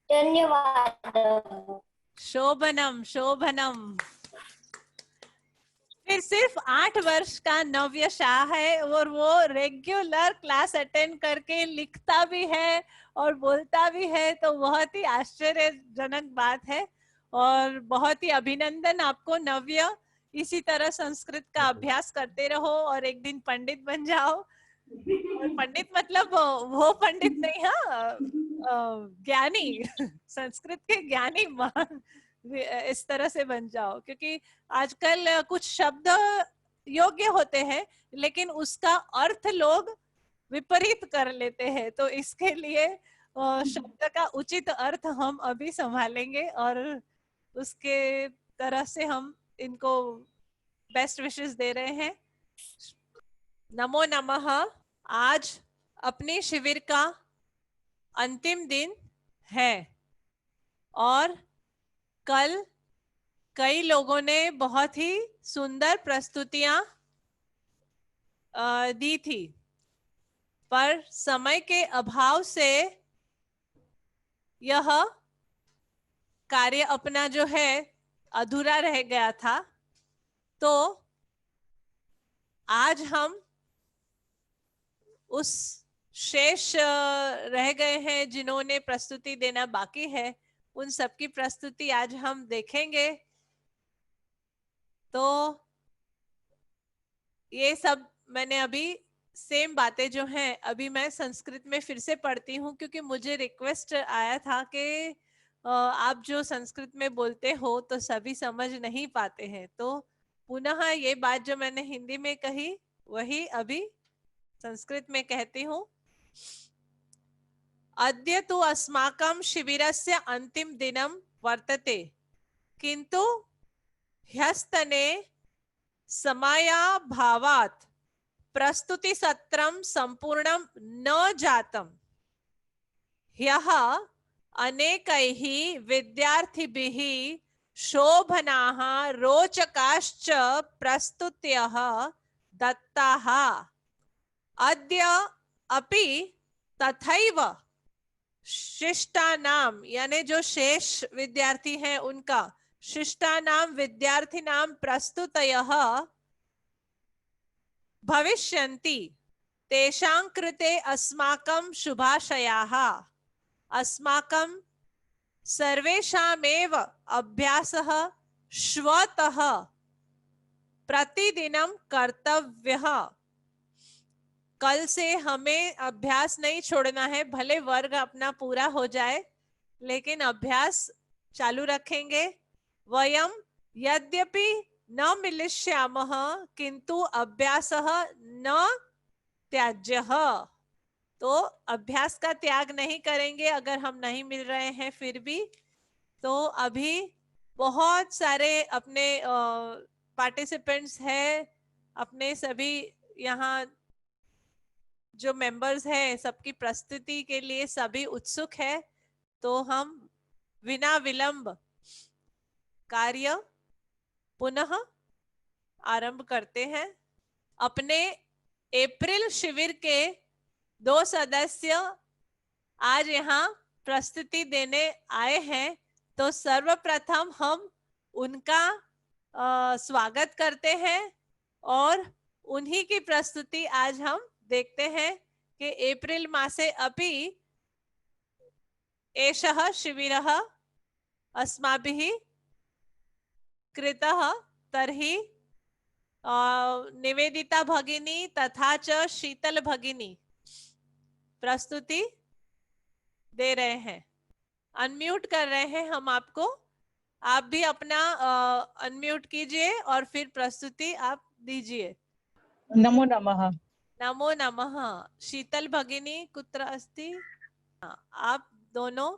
धन्यवाद। शोभनम शोभनम। फिर सिर्फ 8 वर्ष का नव्य शाह है और वो रेगुलर क्लास अटेंड करके लिखता भी है और बोलता भी है, तो बहुत ही आश्चर्यजनक बात है और बहुत ही अभिनंदन आपको नव्य। इसी तरह संस्कृत का अभ्यास करते रहो और एक दिन पंडित बन जाओ। और पंडित मतलब वो पंडित नहीं, हाँ, ज्ञानी, संस्कृत के ज्ञानी इस तरह से बन जाओ। क्योंकि आजकल कुछ शब्द योग्य होते हैं लेकिन उसका अर्थ लोग विपरीत कर लेते हैं, तो इसके लिए शब्द का उचित अर्थ हम अभी संभालेंगे और उसके तरह से हम इनको बेस्ट विशेस दे रहे हैं। नमो नमः। आज अपनी शिविर का अंतिम दिन है और कल कई लोगों ने बहुत ही सुंदर प्रस्तुतियां दी थी, पर समय के अभाव से यह कार्य अपना जो है अधूरा रह गया था। तो आज हम उस शेष रह गए हैं जिन्होंने प्रस्तुति देना बाकी है, उन सबकी प्रस्तुति आज हम देखेंगे। तो ये सब मैंने अभी सेम बातें जो हैं अभी मैं संस्कृत में फिर से पढ़ती हूँ, क्योंकि मुझे रिक्वेस्ट आया था कि आप जो संस्कृत में बोलते हो तो सभी समझ नहीं पाते हैं, तो पुनः ये बात जो मैंने हिंदी में कही वही अभी संस्कृत में कहती हूँ। अद्य तु अस्माकं शिबिरस्य अंतिम दिनं वर्तते, किन्तु ह्यस्तने समयाभावात् प्रस्तुतिसत्रं सम्पूर्णं न जातम्। ह्यः अनेकैः विद्यार्थिभिः शोभनाः रोचकाश्च प्रस्तुत्यः दत्ताः। अद्य अपि तथैव शिष्टानां, यानी जो शेष विद्यार्थी हैं उनका, शिष्टानां विद्यार्थिनां प्रस्तुतयः भविष्यन्ति तेषां कृते अस्माकं शुभाशयाः। अस्माकं सर्वेषामेव अभ्यासः श्वतः प्रतिदिनं कर्तव्यः। कल से हमें अभ्यास नहीं छोड़ना है, भले वर्ग अपना पूरा हो जाए लेकिन अभ्यास चालू रखेंगे। वयम यद्यपि न मिलिष्यामः किंतु अभ्यासः न त्याज्यः। तो अभ्यास का त्याग नहीं करेंगे अगर हम नहीं मिल रहे हैं फिर भी। तो अभी बहुत सारे अपने पार्टिसिपेंट्स हैं, अपने सभी यहाँ जो मेंबर्स हैं सबकी प्रस्तुति के लिए सभी उत्सुक है। तो हम बिना विलंब कार्य पुनः आरंभ करते हैं। अपने अप्रैल शिविर के 2 सदस्य आज यहाँ प्रस्तुति देने आए हैं, तो सर्वप्रथम हम उनका स्वागत करते हैं और उन्हीं की प्रस्तुति आज हम देखते हैं कि अप्रैल मासे अपि एषः शिबिरः अस्माभिः कृतः। तर्हि निवेदिता भगिनी तथा च शीतल भगिनी प्रस्तुति दे रहे हैं। अनम्यूट कर रहे हैं हम आपको, आप भी अपना अनम्यूट कीजिए और फिर प्रस्तुति आप दीजिए। नमो नमः। नमो नमः। शीतल भगिनी कुत्र अस्ति? आप दोनों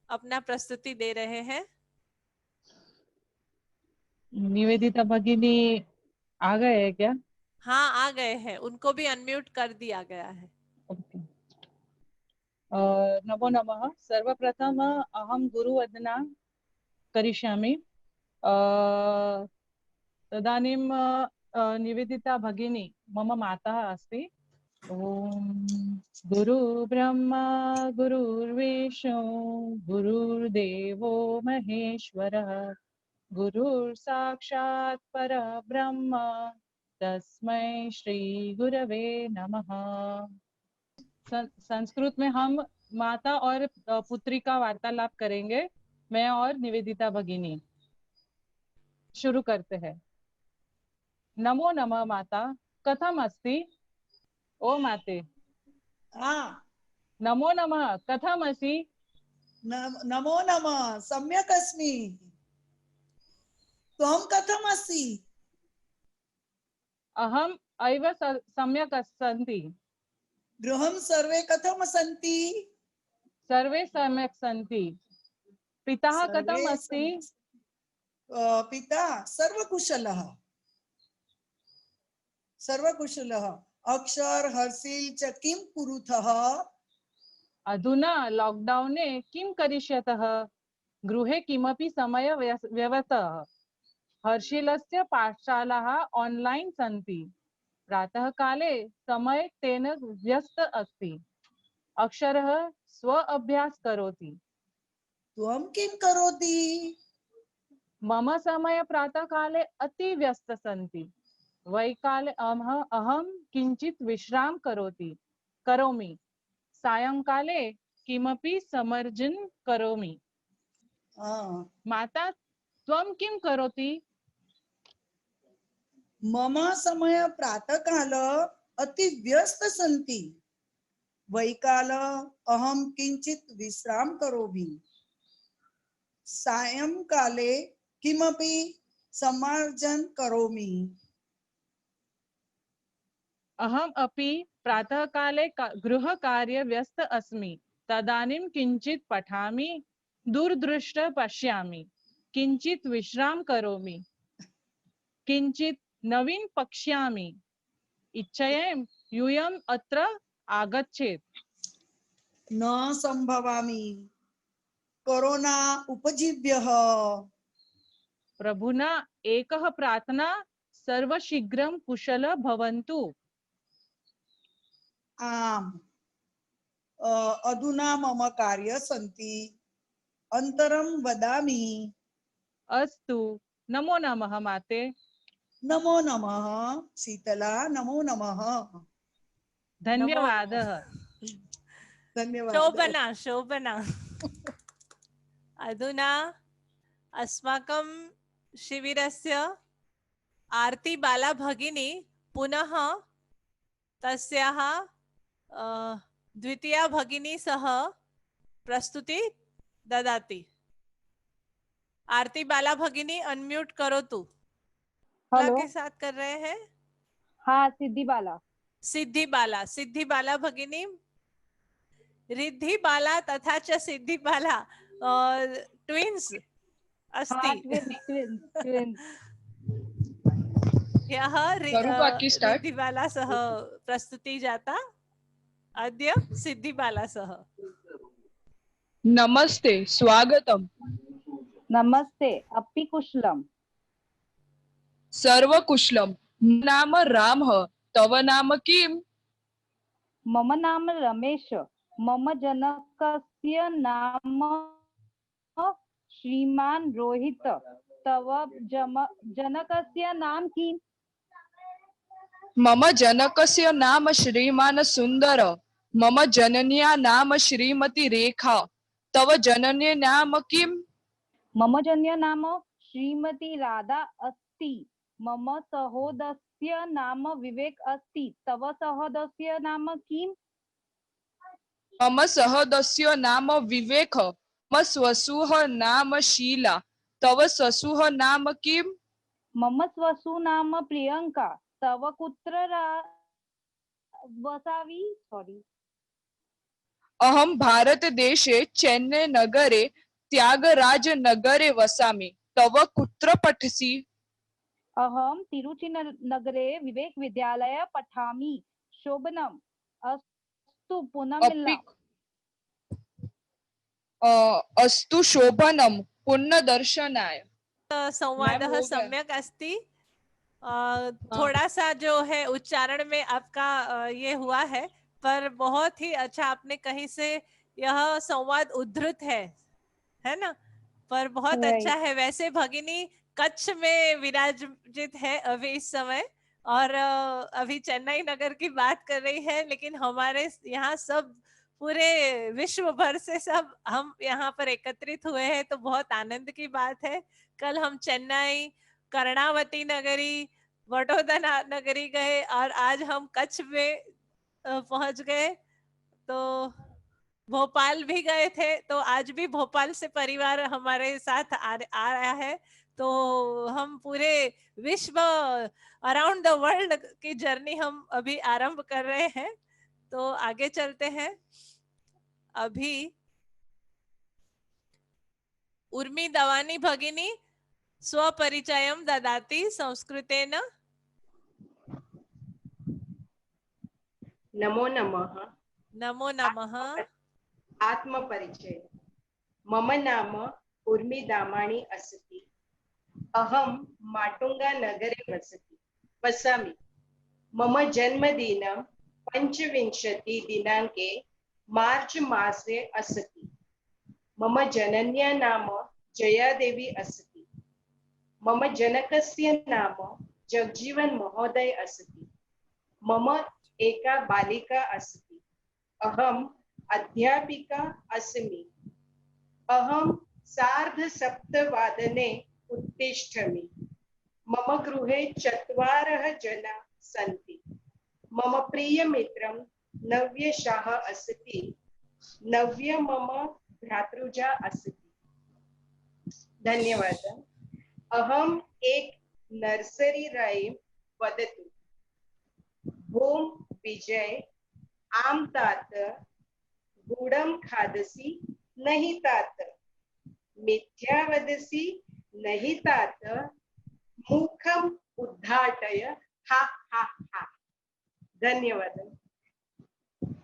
अपना प्रस्तुति दे रहे हैं। निवेदिता भगिनी आ गए हैं क्या? हाँ आ गए हैं, उनको भी अनम्यूट कर दिया गया है। नमो नमः। सर्वप्रथम अहम गुरुवदना करिष्यामि। तदानीं निवेदिता भगिनी मम माता अस्ति। ओम गुरु ब्रह्मा गुरुर्विष्णु गुरुर्देवो महेश्वरः गुरुर् साक्षात् परब्रह्म तस्मै श्री गुरवे नमः। संस्कृत में हम माता और पुत्री का वार्तालाप करेंगे, मैं और निवेदिता भगिनी। शुरू करते हैं। नमो नमः माता, कथम अस्ति? ओ माते। हाँ। नमो नमः, कथम असि? नमो नमः, सम्यक् अस्मि। त्वं कथम असि? अहम एव सम्यक् सन्ति। गृहं सर्वे कथम सन्ति? सर्वे सम्यक् सन्ति। पिता कथम अस्ति? पिता सर्वकुशलः। सर्वकुशलः। अक्षर हर्षिल च किं कुरुतः? अधुना लॉकडाउने किं करिष्यतः? गृहे किमपि समय व्यवतः। हर्षिलस्य पाठशालाः ऑनलाइन सन्ति। प्रातः काले समय तेन व्यस्त अस्ति। अक्षरः स्व अभ्यास करोति। त्वं किं करोति? मम समय प्रातः काले अति व्यस्त सन्ति। वैकाले अहम किंचित विश्राम करोमि। सायंकाले किमपि समर्जन करोमि। माता त्वं किं करोति? मम समय प्रातः काल अति व्यस्त सन्ति। वैकाल अहम किंचित विश्राम करोमि। सायंकाले किमपि समार्जन करोमि। अहम अपि प्रातः काले गृह कार्य व्यस्त अस्मि। तदानीं किंचित पठामि, दूरदृष्ट पश्यामि, किंचित विश्राम करोमि, किंचित नवीन पक्ष्यामि। इच्छायां यूयम् अत्र आगच्छेत्। न संभवामि, कोरोना उपजीव्यः। प्रभुना एकः प्रार्थना सर्वशीघ्रं कुशल भवन्तु। आम्। अधुना मम कार्य सन्ति, अन्तरं वदामि। अस्तु। नमो नमः माते। नमो नमः। शीतला नमो नमः। धन्यवादः। धन्यवादः। शोभना शोभना। अधुना अस्माकं शिबिरस्य आरती बाला भगिनी पुनः तस्याः द्वितीया भगिनी सह प्रस्तुति ददाति। आरती बाला भगिनी अनम्यूट करो तू। हेलो के साथ कर रहे हैं। हाँ सिद्धि बाला। सिद्धि बाला। सिद्धि बाला भगिनी रिद्धि बाला तथा च सिद्धि बाला ट्विन्स अस्ति। यः रिद्धि बाला सह प्रस्तुति जाता अद्य सिद्धि बाला सह। नमस्ते स्वागतम। नमस्ते अपि कुशलम। सर्वकुशलम। नाम रामः तव नाम किम? मम नाम रमेश। मम जनकस्य नाम श्रीमान रोहित। तव जनकस्य नाम किम? मम जनकस्य नाम श्रीमान सुंदर। मम जनन्या नाम श्रीमती रेखा। तव जनन्य नाम किम? मम जनन्य नाम श्रीमती राधा अस्ति। मम सहोदरस्य नाम विवेक अस्ति। तव सहोदरस्य नाम किम? मम सहोदरस्य नाम विवेक। मम श्वशुः नाम शीला। तव श्वशुः नाम किम? मम श्वशुः नाम प्रियंका। तव कुत्र वसामि? सॉरी। अहम भारतदेशे चेन्नई नगरे त्यागराज नगरे वसामि। तव कुत्र पठसि? अहम तिरुचिनगरे विवेक विद्यालय पठामि। शोभनम। अस्तु पुनः मिलामः। अस्तु शोभनम पुनर्दर्शनाय। संवादः सम्यक अस्ति। थोड़ा सा जो है उच्चारण में आपका ये हुआ है, पर बहुत ही अच्छा आपने कहीं से यह संवाद उद्धृत है ना, पर बहुत अच्छा है। वैसे भगिनी कच्छ में विराजित है अभी इस समय, और अभी चेन्नई नगर की बात कर रही है, लेकिन हमारे यहाँ सब पूरे विश्व भर से सब हम यहाँ पर एकत्रित हुए हैं, तो बहुत आनंद की बात है। कल हम चेन्नई, कर्णावती नगरी, वडोदरा नगरी गए और आज हम कच्छ में पहुंच गए, तो भोपाल भी गए थे, तो आज भी भोपाल से परिवार हमारे साथ आ रहा है। तो हम पूरे विश्व अराउंड द वर्ल्ड की जर्नी हम अभी आरंभ कर रहे हैं। तो आगे चलते हैं। अभी उर्मी दवानी भगिनी स्वपरिचयं ददाति संस्कृतेन। नमो नमः। नमो नमः। आत्मपरिचय। मम नाम उर्मी दामाणी अस्ति। अहम माटुंगा नगरे वसामि। मम जन्मदिनं 25 दिनांके मार्च मासे अस्ति। मम जनन्या नाम जयादेवी अस्ति। मम जनकस्य नाम जगजीवन महोदय अस्ति। मम एका बालिका अस्ति। अहम अध्यापिका अस्मि। अहम 7:30 उत्तिष्ठामि। मम गृहे 4 जना सन्ति। मम प्रिय मित्रं नव्य शाह अस्ति। नव्य मम भ्रातृजा अस्ति। धन्यवादः। अहम एक नर्सरी राइम वदतु। भूम विजय आम तात गुड़म खादसी नहीं तात, मिथ्या वदसी नहीं तात, मुखम उद्घाटय हा हा हा। धन्यवादः।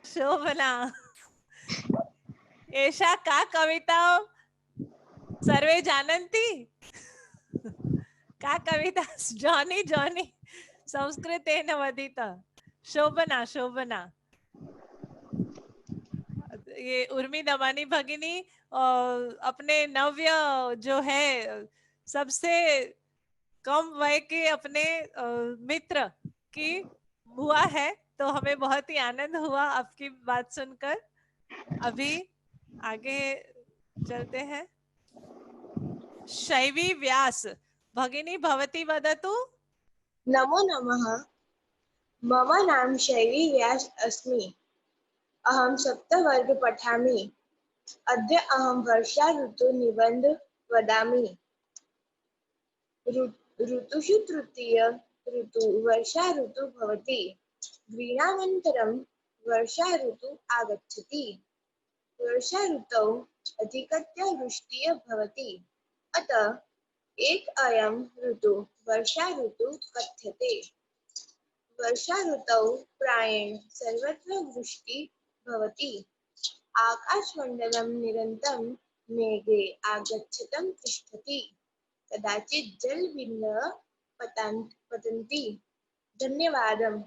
शोभना। एषा का कविता सर्वे जानन्ति? का कविता? जॉनी जॉनी संस्कृतेन वदिता। शोभना शोभना। ये उर्मी दवानी भगिनी अपने नव्य जो है सबसे कम वय के अपने मित्र की बुआ है, तो हमें बहुत ही आनंद हुआ आपकी बात सुनकर। अभी आगे चलते हैं। शैवी व्यास भगिनी भवती वदतु। नमो नमः। मम नाम शैवी व्यास अस्मि। अहं सप्तमवर्गे पठामि। अद्य अहं वर्षा ऋतु निबन्ध वदामि। ऋतुषु तृतीय ऋतु वर्षा ऋतु भवति। ग्रीष्मानन्तरं वर्षा ऋतु आगच्छति। वर्षा ऋतौ अधिकतया वृष्टिः भवति, अतः अयं ऋतु वर्षा ऋतु कथ्यते। वर्षा ऋतौ प्रायेण सर्वत्र वृष्टिः भवति। आकाशमण्डलं निरन्तरं मेघे आच्छादितं तिष्ठति। कदाचित् जलबिन्दवः पतन्ति। धन्यवादः।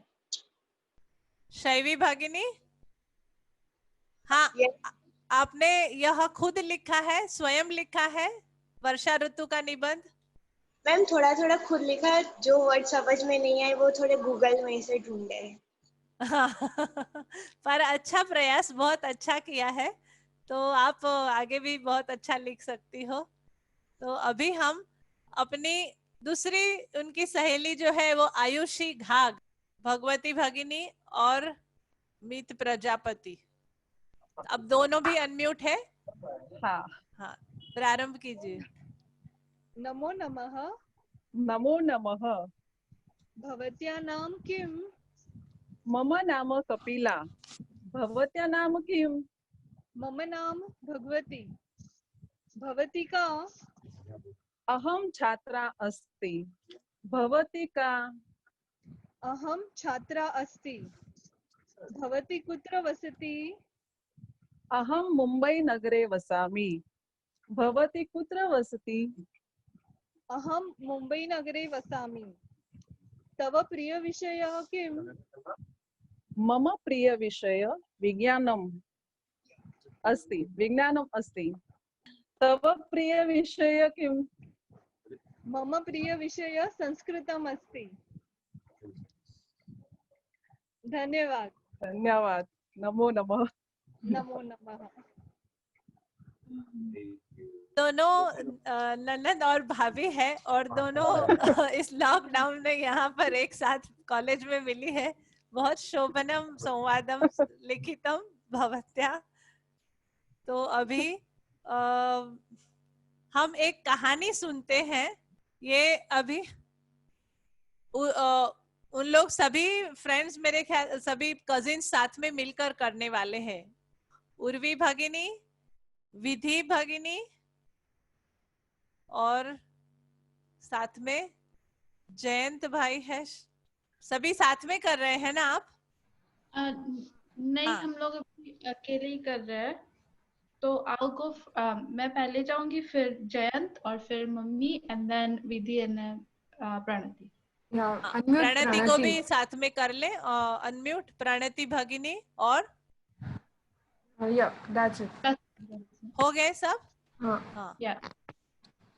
शैवी भगिनी, हाँ, आपने यह खुद लिखा है, स्वयं लिखा है वर्षा ऋतु का निबंध? मैम थोड़ा थोड़ा खुद लिखा है, जो वर्ड समझ में नहीं आए वो थोड़े गूगल में से ढूंढे। पर अच्छा प्रयास, बहुत अच्छा किया है, तो आप आगे भी बहुत अच्छा लिख सकती हो। तो अभी हम अपनी दूसरी उनकी सहेली जो है वो आयुषी घाग, भगवती भगिनी और मित प्रजापति, अब दोनों भी अनम्यूट है। हाँ हाँ, प्रारंभ कीजिए। नमो नमः। नमो नमः। भवत्या नाम किम? मम नाम कपिला। भवत्या नाम किम? मम नाम भगवती। भवती का? अहम छात्रा अस्ति। भवती का? अहम छात्रा अस्ति। भवती कुत्र वसति? अहम मुंबई नगरे वसामि। भवती कुत्र वसति? अहम मुंबई नगरे वसामि। तव प्रिय विषयः किम्? मम प्रिय विषय विज्ञानम् अस्ति। विज्ञानम् अस्ति। तव प्रिय विषय किम्? मम प्रिय विषय संस्कृतम् अस्ति। धन्यवाद। धन्यवाद। नमो नमः। नमो नमः। दोनों ननद और भाभी है और दोनों इस लॉकडाउन में यहाँ पर एक साथ कॉलेज में मिली है। बहुत शोभनम संवादम लिखितम भवत्या। तो अभी हम एक कहानी सुनते हैं। ये अभी उन लोग सभी फ्रेंड्स, मेरे ख्याल सभी कजिन्स साथ में मिलकर करने वाले हैं। उर्वी भगिनी, विधि भगिनी और साथ में जयंत भाई है। सभी साथ में कर रहे हैं ना आप? नहीं, हाँ। हम लोग अभी अकेले ही कर रहे हैं। तो I'll go, मैं पहले जाऊंगी, फिर जयंत और फिर mummy and then Vidhi and Pranati. Pranati को भी साथ में कर ले। अनम्यूट प्रणति भगिनी और हो गए सब? हाँ।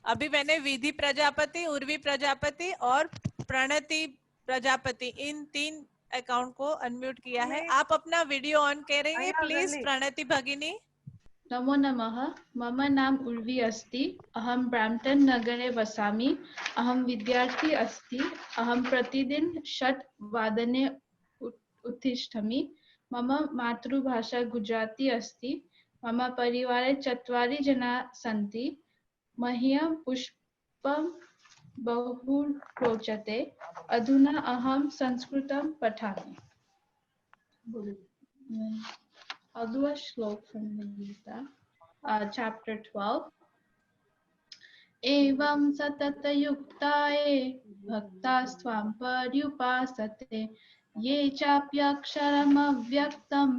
अभी मैंने विधि प्रजापति, उर्वी प्रजापति और प्रणति प्रजापति, इन 3 अकाउंट को अनम्यूट किया है। आप अपना वीडियो ऑन करेंगे प्लीज प्रणति भगिनी। नमो नमः। मम नाम उर्वी अस्ति। अहं ब्रैम्पटन नगरे वसामि। अहं विद्यार्थी अस्ति। अहं प्रतिदिन 6 वादने उत्तिष्ठामि। मम मातृभाषा गुजराती अस्ति। मम परिवारे 4 जनाः सन्ति। मह्यं पुष्पं बहु रोचते। अधुना अहं संस्कृतं पठामि। I'll do a श्लोक from the Gita, chapter 12. एवं सततयुक्ताये भक्तास्त्वां पर्युपासते ये चाप्यक्षरमव्यक्तं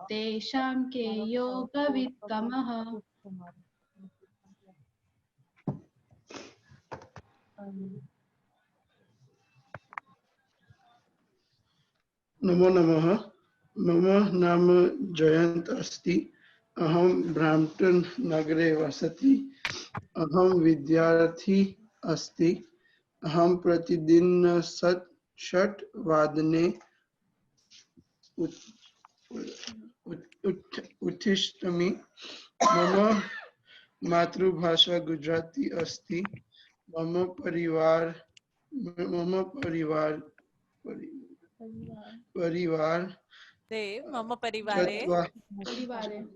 तेषां के योगवित्तमः। नमो नमः। मम नाम जयंत अस्ति। अहं ब्रैम्पटन नगरे वसति। अहं विद्यार्थी अस्ति। अहं प्रतिदिन षट्वादने उत्तिष्ठामि। मम मातृभाषा गुजराती अस्ति। मम परिवार मम परिवारे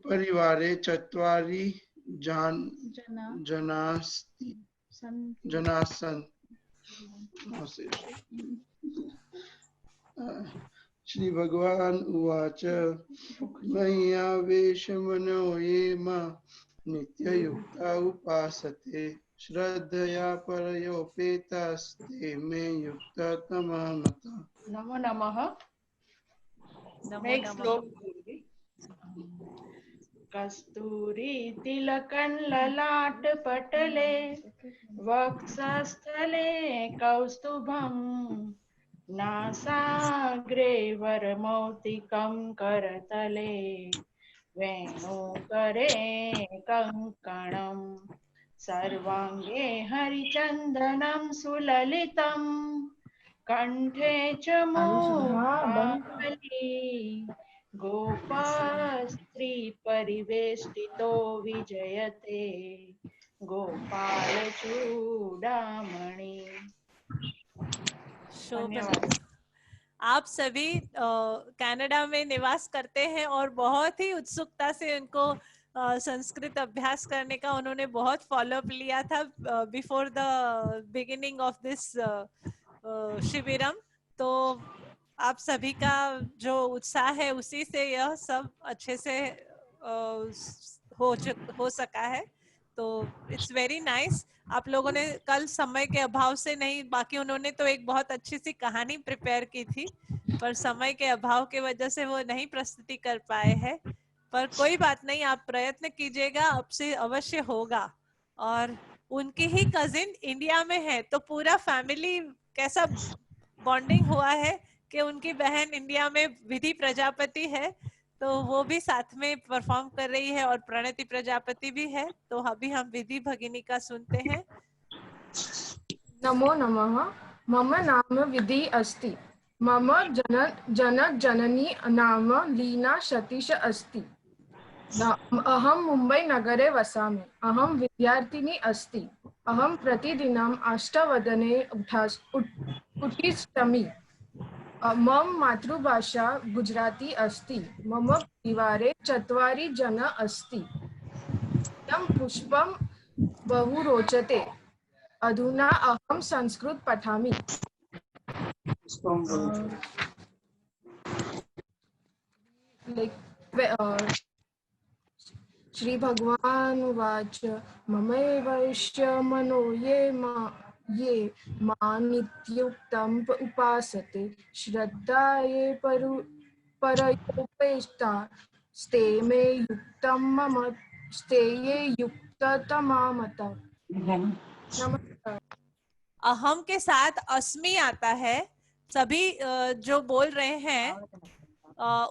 परिवारे चत्वारि जनाः सन्ति। श्री भगवान उवाच मय्यावेशमनो ये मां नित्ययुक्ता उपासते श्रद्धया परयोपेतास्ते मे युक्ततमा मता। नमो नमः। नमो मैं एक नमः। श्लोक बोलूंगी। कस्तूरी तिलकन ललाट पटले वक्षस्थले कौस्तुभम नासाग्रे वरमौक्तिकं करतले वेणुकरे कङ्कणं सर्वाङ्गे हरिचन्दनं सुललितं कंठे च मोहाबली गोपास्त्री परिवेष्टितो विजयते गोपाल चूड़ामणि। धन्यवाद। आप सभी कनाडा में निवास करते हैं और बहुत ही उत्सुकता से उनको संस्कृत अभ्यास करने का उन्होंने बहुत फॉलोअप लिया था before the beginning of this शिविरम। तो आप सभी का जो उत्साह है उसी से यह सब अच्छे से हो सका है। तो इट्स वेरी नाइस। आप लोगों ने कल समय के अभाव से नहीं, बाकी उन्होंने तो एक बहुत अच्छी सी कहानी प्रिपेयर की थी, पर समय के अभाव के वजह से वो नहीं प्रस्तुति कर पाए हैं। पर कोई बात नहीं, आप प्रयत्न कीजिएगा, अब से अवश्य होगा। और उनकी ही कजिन इंडिया में है, तो पूरा फैमिली कैसा बॉन्डिंग हुआ है कि उनकी बहन इंडिया में विधि प्रजापति है, तो वो भी साथ में परफॉर्म कर रही है और प्रणति प्रजापति भी है। तो अभी हम विधि भगिनी का सुनते हैं। नमो नमः। मम नाम विधि अस्ति। मम जनक जननी नाम लीना सतीश अस्ति। अहं मुंबई नगरे वसामि। अहं विद्यार्थिनी अस्ति। अहं प्रतिदिनं 8 वादने उत्तिष्ठामि। मम मातृभाषा गुजराती अस्ति। मम परिवारे 4 जन अस्ति। इदं पुष्पं बहु रोचते। अधुना अहं संस्कृत पठामि। श्री भगवान उवाच ममैवैश्य मनो ये मां नित्ययुक्तं उपासते श्रद्धा ये परयोपेता स्ते मे युक्तं मम स्ते ये युक्ततमा मता। नमस्कार। अहम के साथ अस्मि आता है। सभी जो बोल रहे हैं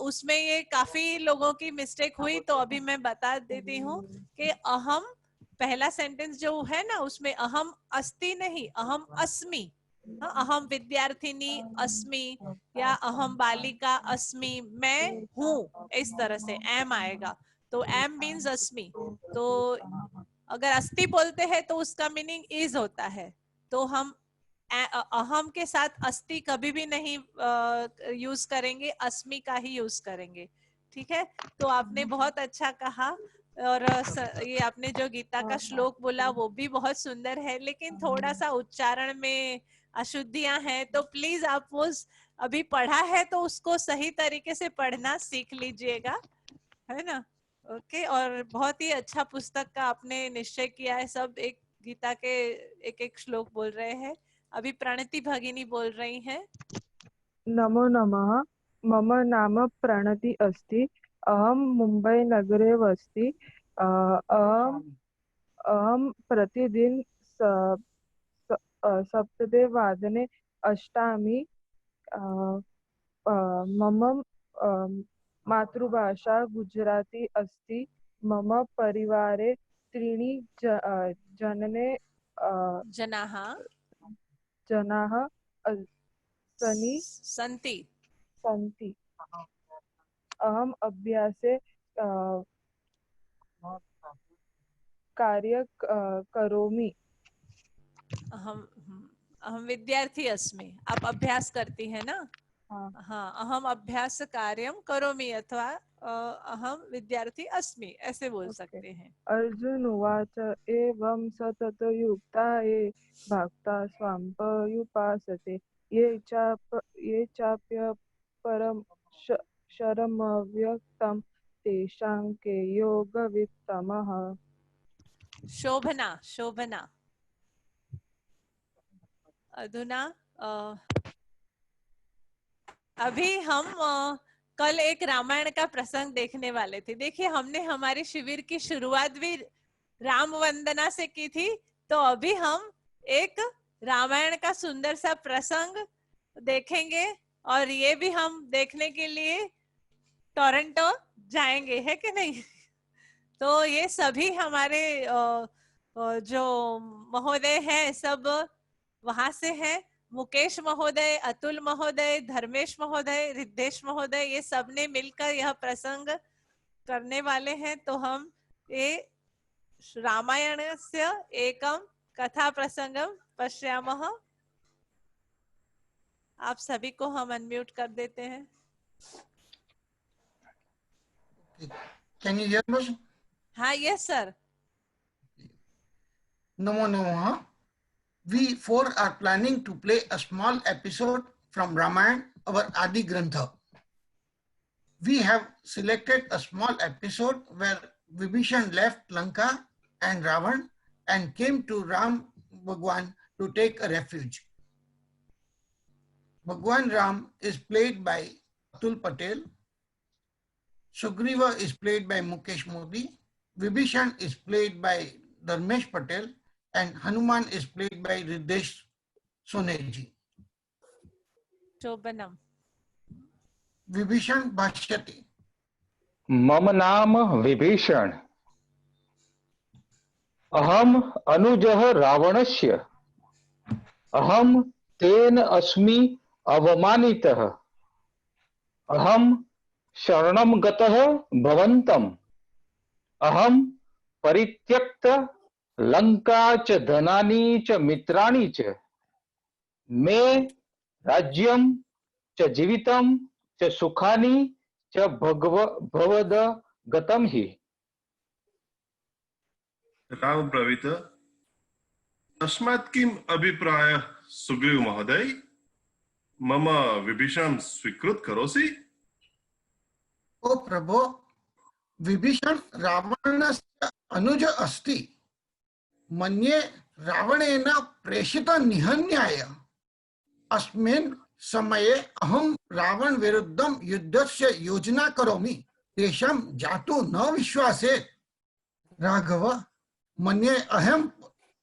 उसमें ये काफी लोगों की मिस्टेक हुई, तो अभी मैं बता देती हूँ कि अहम पहला सेंटेंस जो है ना, उसमें अहम अस्ति नहीं, अहम अस्मि। अहम विद्यार्थिनी अस्मि या अहम बालिका अस्मि, मैं हूँ, इस तरह से एम आएगा। तो एम मीन्स अस्मि। तो अगर अस्ति बोलते हैं तो उसका मीनिंग इज होता है। तो हम अहम के साथ अस्ति कभी भी नहीं यूज करेंगे, अस्मि का ही यूज करेंगे। ठीक है। तो आपने बहुत अच्छा कहा, और ये आपने जो गीता का श्लोक बोला वो भी बहुत सुंदर है, लेकिन थोड़ा सा उच्चारण में अशुद्धियां हैं। तो प्लीज आप वो अभी पढ़ा है तो उसको सही तरीके से पढ़ना सीख लीजिएगा, है ना। ओके। और बहुत ही अच्छा पुस्तक का आपने निश्चय किया है। सब एक गीता के एक एक श्लोक बोल रहे हैं। अभी प्रणति भगिनी बोल रही हैं। नमो नमः। मम नाम प्रणति अस्ति। अहं मुंबई नगरे वसति। अहं प्रतिदिन 7 वादने अष्टामि। मम मातृभाषा गुजराती अस्ति। मम परिवारे 3 जनाः जनाः सन्ति सन्ति। अहम् अभ्यासे कार्य करोमि। अहम विद्यार्थी अस्मि। आप अभ्यास करती है ना? हाँ, अहम अभ्यास कार्यम करोमि अथवा अहम विद्यार्थी अस्मि, ऐसे बोल सकते हैं। अर्जुन उवाच एवं सतत युक्ता ये भक्ता स्वां पर्युपासते ये चाप्य परम शरमव्यक्तं तेषां के योगवित्तमः। शोभना, शोभना। अधुना अभी हम कल एक रामायण का प्रसंग देखने वाले थे। देखिए, हमने हमारे शिविर की शुरुआत भी राम वंदना से की थी, तो अभी हम एक रामायण का सुंदर सा प्रसंग देखेंगे और ये भी हम देखने के लिए टोरंटो जाएंगे, है कि नहीं? तो ये सभी हमारे जो महोदय हैं सब वहां से हैं। मुकेश महोदय, अतुल महोदय, धर्मेश महोदय, रिद्धेश महोदय, ये सब ने मिलकर यह प्रसंग करने वाले हैं। तो हम ये रामायण से एकम कथा प्रसंगम पश्यामः। आप सभी को हम अनम्यूट कर देते हैं। Can you hear me? हाँ, yes sir. Namo Namaha. We four are planning to play a small episode from Ramayana, our Adi Grantha. We have selected a small episode where Vibhishan left Lanka and Ravan and came to Ram Bhagwan to take a refuge. Bhagwan Ram is played by Atul Patel. Sugriva is played by Mukesh Modi. Vibhishan is played by Dharmesh Patel. And Hanuman is played by Riddhesh Soneji. Shobhanam. Vibhishan Bhashyati. मम नाम विभीषण। अहम अनुजः रावणस्य। अहम तेन अस्मि अवमानितः। अहम शरणं गतः भवन्तम्। अहम परित्यक्त लंका च धनानि च मित्राणि च मे राज्यं च जीवितं च सुखानि च भवद गतं हि। राम ब्रवीत तस्मात् किम अभिप्राय सुग्रीव महोदय मम विभीषण स्वीकृत करोसि? ओ प्रभो, विभीषण रावणस्य अनुज अस्ति। मन्ये रावणेन प्रेषित निहन्याय। अस्मिन् समये अहं रावण विरुद्धं युद्धस्य योजना करोमि। तेषां जातु न विश्वासे। राघव, मन्ये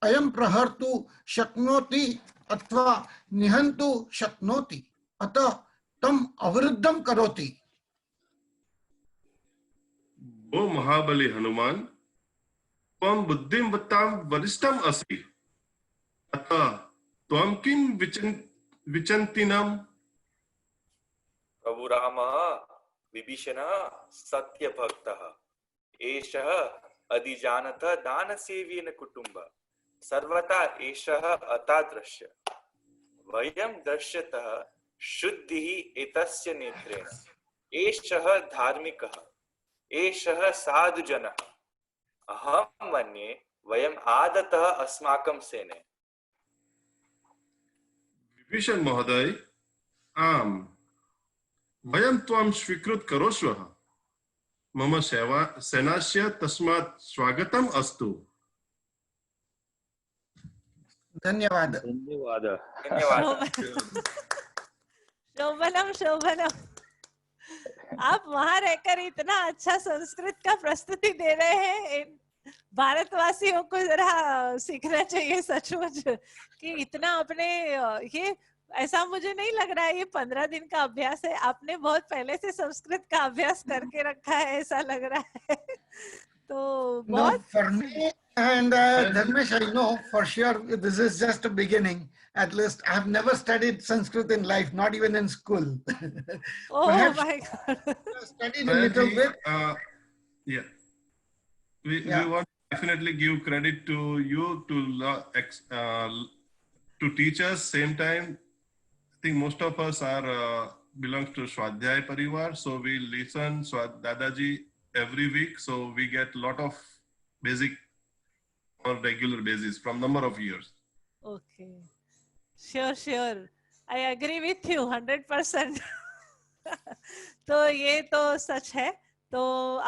अयं प्रहर्तु शक्नोति अथवा निहन्तु शक्नोति, अतः तम् अवरुद्धं करोति। ओ महाबली हनुमान, त्वं बुद्धिमतां वरिष्ठम् असि, अतः त्वं किं विचिन्तिनम्? प्रभु रामः विभीषणः सत्यभक्तः। एषः अधिजानतः दानसेव्येन कुटुम्बः। सर्वथा एषः अतादृश्य। वयं दृश्यतः शुद्धिः एतस्य नेत्रेण। एषः धार्मिकः। एषः साधुजनः। अहं मन्ये वयम् आदतः अस्माकं सेने। विभीषण महोदय, आम्, वयं त्वां स्वीकृत करोष्वः। मम सेनास्य तस्मात् स्वागतम् अस्तु। धन्यवाद। धन्यवाद। शोभनम शोभनम। आप वहां रहकर इतना अच्छा संस्कृत का प्रस्तुति दे रहे हैं। भारतवासियों को जरा सीखना चाहिए सचमुच कि इतना अपने ये ऐसा मुझे नहीं लग रहा है ये 15 दिन का अभ्यास है। आपने बहुत पहले से संस्कृत का अभ्यास करके रखा है ऐसा लग रहा है। तो No, बहुत for me and Dharmesh, I know for sure this is just a beginning. At least I have never studied Sanskrit in life, not even in school. Oh Perhaps my God. studied a little bit. Yeah. We Yeah. want to definitely give credit to you to teach us. Same time, I think most of us are belongs to Swadhyay Parivar, so we listen Dadaji every week, so we get a lot of basic on regular basis from number of years. Okay. Sure. I agree with you 100%. तो ये तो सच है. तो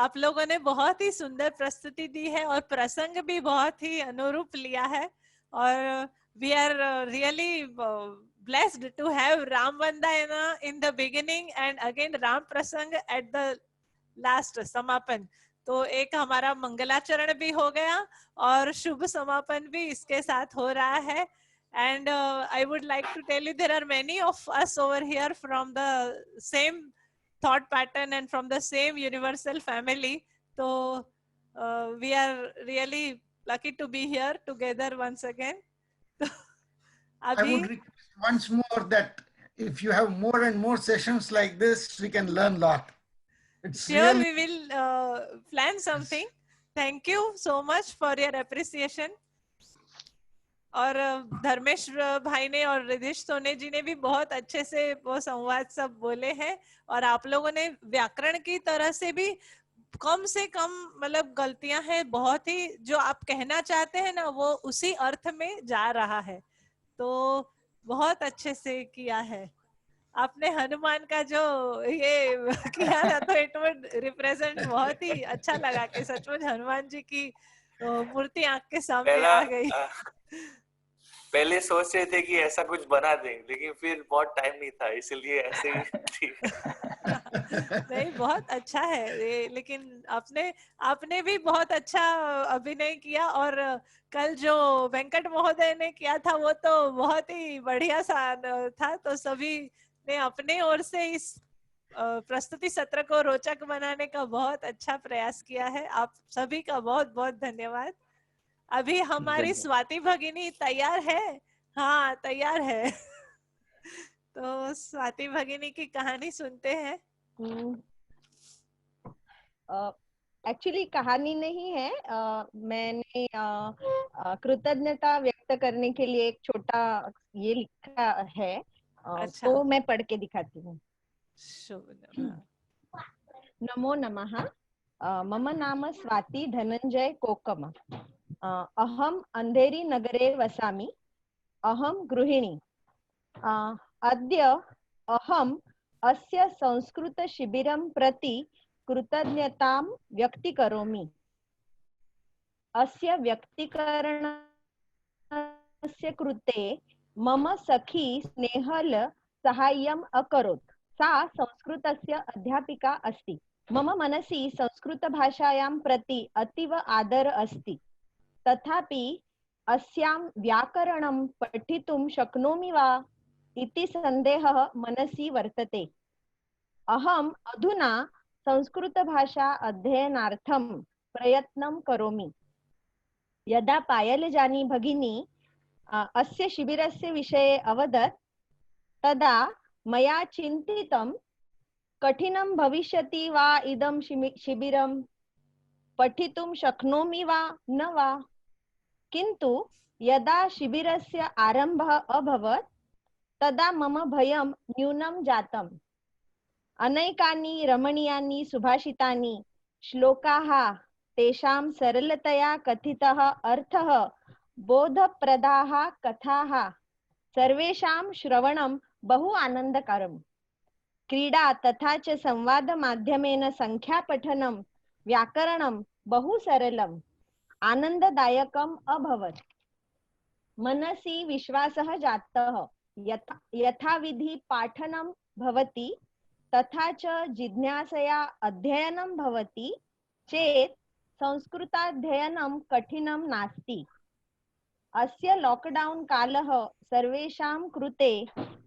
आप लोगों ने बहुत ही सुंदर प्रस्तुति दी है और प्रसंग भी बहुत ही अनुरूप लिया है और we are really blessed to have Ram Vandayana in the beginning and again Ram Prasang at the last समापन. तो एक हमारा मंगलाचरण भी हो गया और शुभ समापन भी इसके साथ हो रहा है. And I would like to tell you there are many of us over here from the same thought pattern and from the same universal family. So we are really lucky to be here together once again. I would request once more that if you have more and more sessions like this, we can learn a lot. It's Sure, really... we will plan something. Thank you so much for your appreciation. और धर्मेश भाई ने और रिधिश सोने जी ने भी बहुत अच्छे से वो संवाद सब बोले हैं और आप लोगों ने व्याकरण की तरह से भी कम से कम मतलब गलतियां हैं बहुत ही जो आप कहना चाहते हैं ना वो उसी अर्थ में जा रहा है. तो बहुत अच्छे से किया है आपने. हनुमान का जो ये किया था तो इट वुड रिप्रेजेंट बहुत ही अच्छा लगा कि सचमुच हनुमान जी की मूर्ति आंख के सामने आ गई. पहले सोच रहे थे कि ऐसा कुछ बना दें लेकिन फिर बहुत टाइम नहीं था इसलिए ऐसे ही थी. नहीं बहुत अच्छा है ये, लेकिन आपने भी बहुत अच्छा अभिनय किया और कल जो वेंकट महोदय ने किया था वो तो बहुत ही बढ़िया सा था. तो सभी ने अपने ओर से इस प्रस्तुति सत्र को रोचक बनाने का बहुत अच्छा प्रयास किया है. आप सभी का बहुत बहुत धन्यवाद. अभी हमारी स्वाति भगिनी तैयार है. हाँ तैयार है. तो स्वाति भगिनी की कहानी सुनते हैं. एक्चुअली कहानी नहीं है. मैंने कृतज्ञता व्यक्त करने के लिए एक छोटा ये लिखा है. अच्छा. तो मैं पढ़ के दिखाती हूँ. नमो नमः. मम नाम स्वाति धनंजय कोकम. अहम अंधेरी नगरे वसामि. अहम गृहिणी. अद्य अहम अस्य संस्कृत शिबिरं प्रति कृतज्ञतां व्यक्तीकरोमि. अस्य व्यक्तीकरणस्य कृते मम सखी स्नेहल साहाय्यम् अकरोत्. सा संस्कृतस्य अध्यापिका अस्ति. मम मनसि संस्कृतभाषायां प्रति अतीव आदर अस्ति. तथापि अस्यां व्याकरणं पठितुं शक्नोमि वा इति सन्देहः मनसि वर्तते. अहम् अधुना संस्कृतभाषा अध्ययनार्थं प्रयत्नं करोमि. यदा पायलजानी भगिनी अस्य शिबिरस्य विषये अवदत् तदा मया चिन्तितं कठिनं भविष्यति वा इदं शिबिरं पठितुं शक्नोमि वा न वा. किन्तु यदा शिबिरस्य आरम्भः अभवत् तदा मम भयं न्यूनं जातम्. अनेकानि रमणीयानि सुभाषितानि श्लोकाः तेषां सरलतया कथितः अर्थः बोधप्रदाः कथाः सर्वेषां श्रवणं बहु आनन्दकरम्. क्रीडा तथा च संवाद माध्यमेन संख्यापठनं व्याकरणं बहु सरलम् आनन्ददायकम् अभवत्. मनसि विश्वासः जातः. यथाविधि पाठनं भवति तथा च जिज्ञासया अध्ययनं भवति चेत् संस्कृताध्ययनं कठिनं नास्ति. अस्य लॉकडाउन कालः सर्वेषां कृते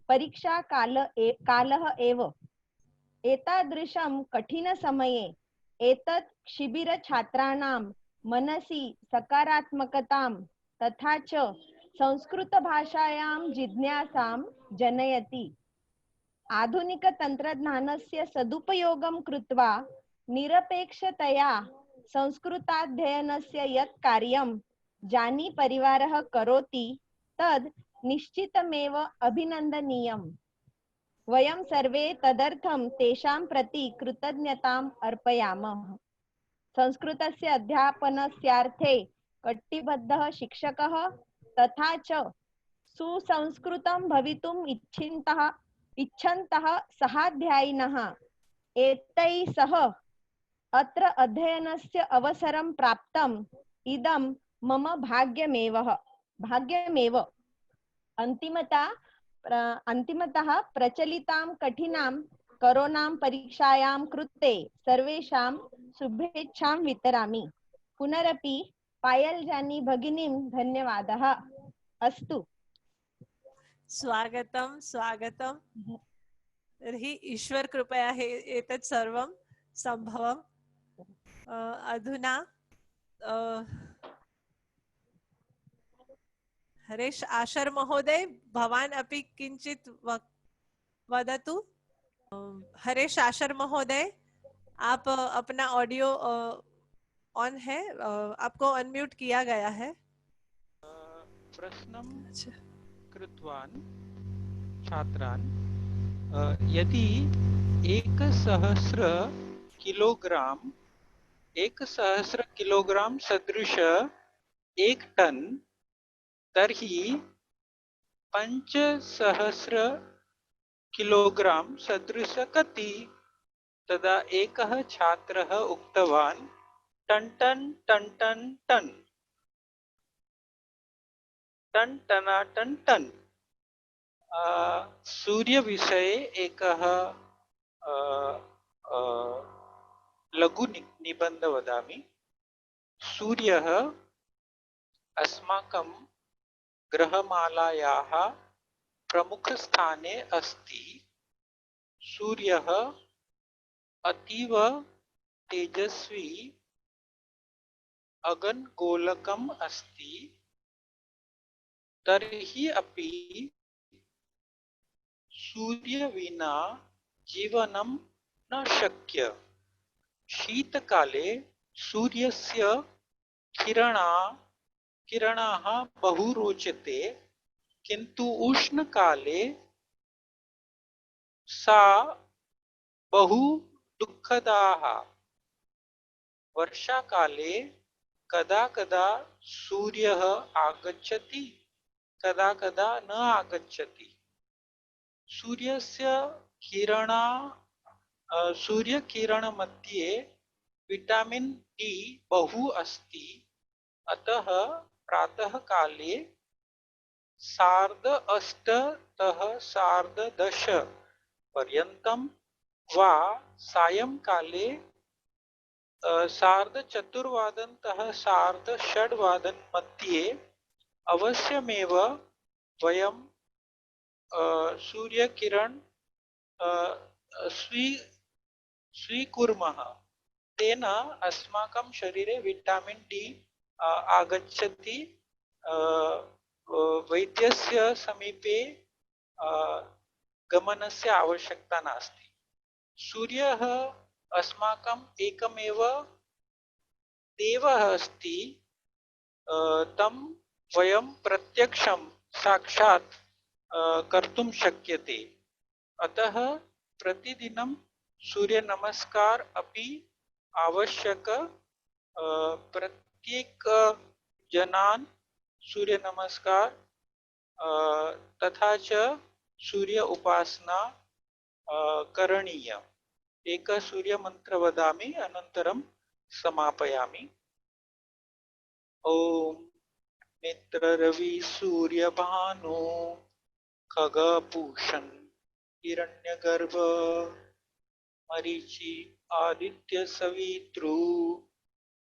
परीक्षा कालः एव. एतादृशं कठिनसमये एतत् शिबिरछात्राणां मनसि सकारात्मकतां तथा च संस्कृतभाषायां जिज्ञासां जनयति। आधुनिकतन्त्रज्ञानस्य सदुपयोगं कृत्वा निरपेक्षतया संस्कृताध्ययनस्य यत् कार्यं जानी परिवारः करोति तद् निश्चितमेव अभिनन्दनीयम्। वयं सर्वे तदर्थं तेषां प्रति कृतज्ञताम् अर्पयामः। संस्कृतस्य अध्यापनस्यार्थे कटिबद्धः शिक्षकः तथा च सुसंस्कृतं भवितुम् इच्छन्तः सहाध्यायिनः एतैः सह अत्र अध्ययनस्य अवसरं प्राप्तम् इदं मम भाग्यमेव। अन्तिमतः प्रचलितां कठिनां कोरोनां परीक्षायां कृते सर्वेषां शुभेच्छां वितरामि। पुनरपि पायलजानी भगिनीं धन्यवादः। अस्तु। स्वागतं स्वागतं। तर्हि ईश्वर कृपया एतत् सर्वं सम्भवम्। अधुना हरेश आशर महोदय, भवान् अपि किञ्चित् वदतु। हरेश आशर महोदय, आप अपना ऑडियो ऑन है, आपको अनम्यूट किया गया है। प्रश्नं कृतवान् छात्रान्, यदि 1000 किलोग्राम सदृश 1 टन तर्हि 500 किलोग्राम सदृश कति? तदा एकः छात्रः उक्तवान् टन टन टन टन टन टन टना टन टन। सूर्यविषये एकः लघु निबन्ध वदामि। सूर्यः अस्माकं ग्रहमालायाः प्रमुखस्थाने अस्ति। सूर्यः अतीव तेजस्वी अगनगोलकम् अस्ति। तर्हि अपि सूर्य विना जीवनं न शक्य। शीतकाले सूर्यस्य किरणाः बहु रोचते, किन्तु उष्णकाले सा बहु दुःखदाः। वर्षाकाले कदा कदा सूर्यः आगच्छति, कदा कदा न आगच्छति। सूर्यकिरणमध्ये विटामिन डी बहु अस्ति। अतः प्रातःकाले 8:30 तः 10:30 पर्यन्तं वा सायंकाले 4:30 तः 6:30 मध्ये अवश्यमेव वयं सूर्यकिरण स्वीकुर्मः। तेन अस्माकं शरीरे विटामिन डी आगच्छति। वैद्यस्य समीपे गमनस्य आवश्यकता नास्ति। सूर्यः अस्माकम् एकमेव देवः अस्ति। तं वयं प्रत्यक्षं साक्षात् कर्तुं शक्यते। अतः प्रतिदिनं सूर्य नमस्कार अपि आवश्यक। प्रत्येक जनान् सूर्य नमस्कार तथा च सूर्य उपासना करणीय। एक सूर्य मंत्र वदामि, अनन्तरं समापयामि। ओम मित्र रवि सूर्य भानु खगपूषण हिरण्यगर्भ मरीचि आदित्य सवितृ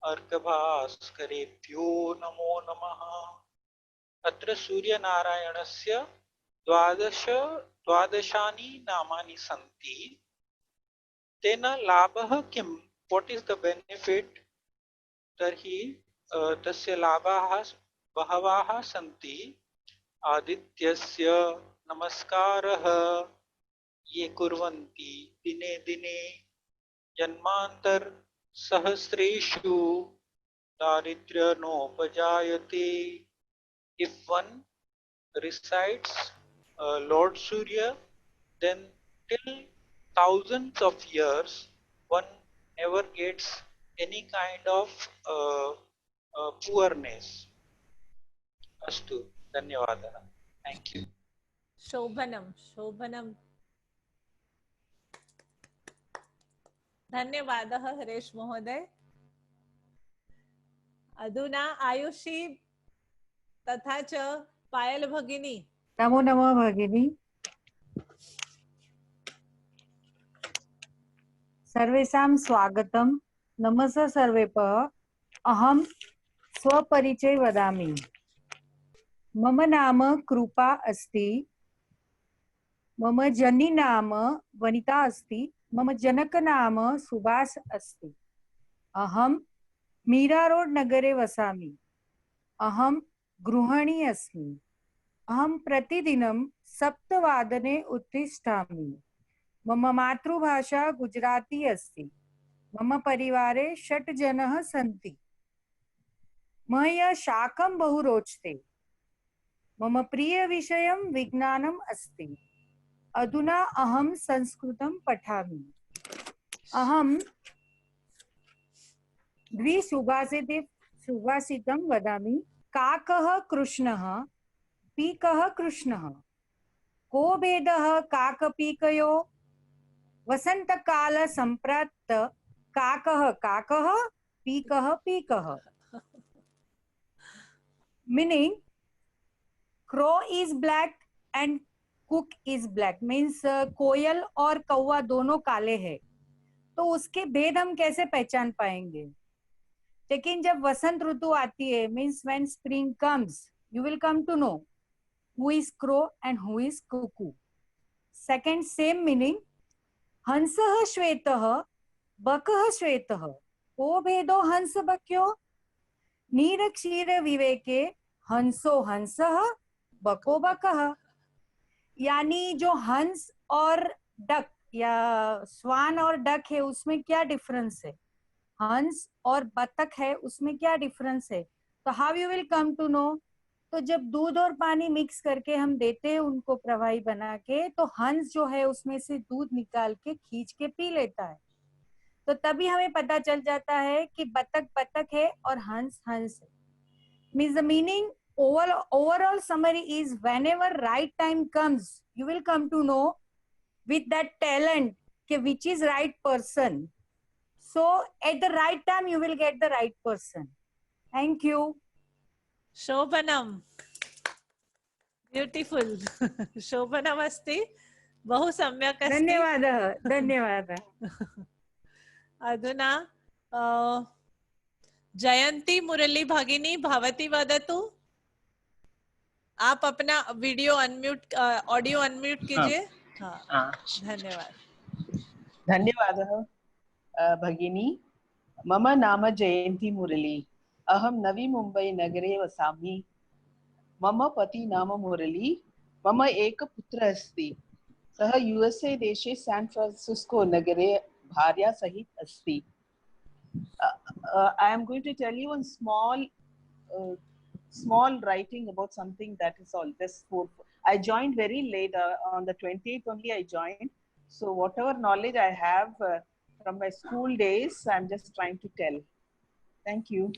अर्कभास्करेभ्यो नमो नमः। अत्र सूर्यनारायणस्य द्वादशानि नामानि सन्ति। तेन लाभः किं? what is the benefit? तर्हि तस्य लाभाः बहवः सन्ति. आदित्यस्य नमस्कारः ये कुर्वन्ति दिने दिने जन्मांतर सहस्रेषु दारिद्र्यनोपजायते. If one recites Lord Surya, then till thousands of years one never gets any kind of poorness. Astu, धन्यवादः. Thank you. शोभनम शोभनम. धन्यवादः हरेश महोदय. अधुना आयुषी तथा च पायल भगिनी. नमो नमः भगिनी. सर्वेषां स्वागतं. नमस्ते सर्वेभ्यः. अहं स्वपरिचय वदामि. मम नाम कृपा अस्ति. मम जनी नाम वनिता अस्ति. मम जनक नाम सुभाष अस्ति. अहं मीरा रोड नगरे वसामि. अहं गृहिणी अस्मि. अहं प्रतिदिनं 7 वादने उत्तिष्ठामि. मम मातृभाषा गुजराती अस्ति. मम परिवारे 6 जनाः सन्ति. मह्यं शाकं बहु रोचते. मम प्रिय विषयं विज्ञानम् अस्ति. अधुना अहं संस्कृतं पठामि. अहं सुभाषितं वदामि. काकः कृष्णः, पीकः कृष्णः. को भेदः काकपीकयोः? वसन्तकाल सम्प्राप्त काकः काकः, पीकः पीकः. Meaning, crow is black and cook is black. Means कोयल और कौवा दोनों काले हैं. तो उसके भेद हम कैसे पहचान पाएंगे? लेकिन जब वसंत ऋतु आती है, means when spring comes, you will come to know who is crow and who is cuckoo. Second, same meaning. हंसः श्वेतः, बकः श्वेतः. को भेदो हंस बक्यो? नीर क्षीर विवेके हंसो हंसः, बको बकः. यानी जो हंस और डक या स्वान और डक है उसमें क्या डिफरेंस है, हंस और बतख है उसमें क्या डिफरेंस है. तो how you will come to know? तो जब दूध और पानी मिक्स करके हम देते हैं उनको प्रवाही बना के, तो हंस जो है उसमें से दूध निकाल के खींच के पी लेता है. तो तभी हमें पता चल जाता है कि बतख बतख है और हंस हंस है. Means the meaning overall summary is whenever right time comes, you will come to know with that talent which is right person. So at the right time you will get the right person. Thank you. शोभनम. Beautiful. शोभनम अस्ति. बहु सम्यक् अस्ति. धन्यवादः. धन्यवादः. अधुना जयंती मुरली भगिनी भवती वदतु. आप अपना वीडियो अनम्यूट, ऑडियो अनम्यूट कीजिए. हाँ. धन्यवाद. धन्यवादः भगिनी. मम नाम जयंती मुरली. अहं नवी मुंबई नगरे वसामि. मम पति नाम मुरली. मम एक पुत्र अस्ति. सः USA देशे सैन फ्रांसिस्को नगरे भार्या सहित अस्ति. I am going to tell you one small writing about something, that is all. Just I joined very late, on the 28th only I joined. So whatever knowledge I have from my school days, I'm just trying to tell. Thank you.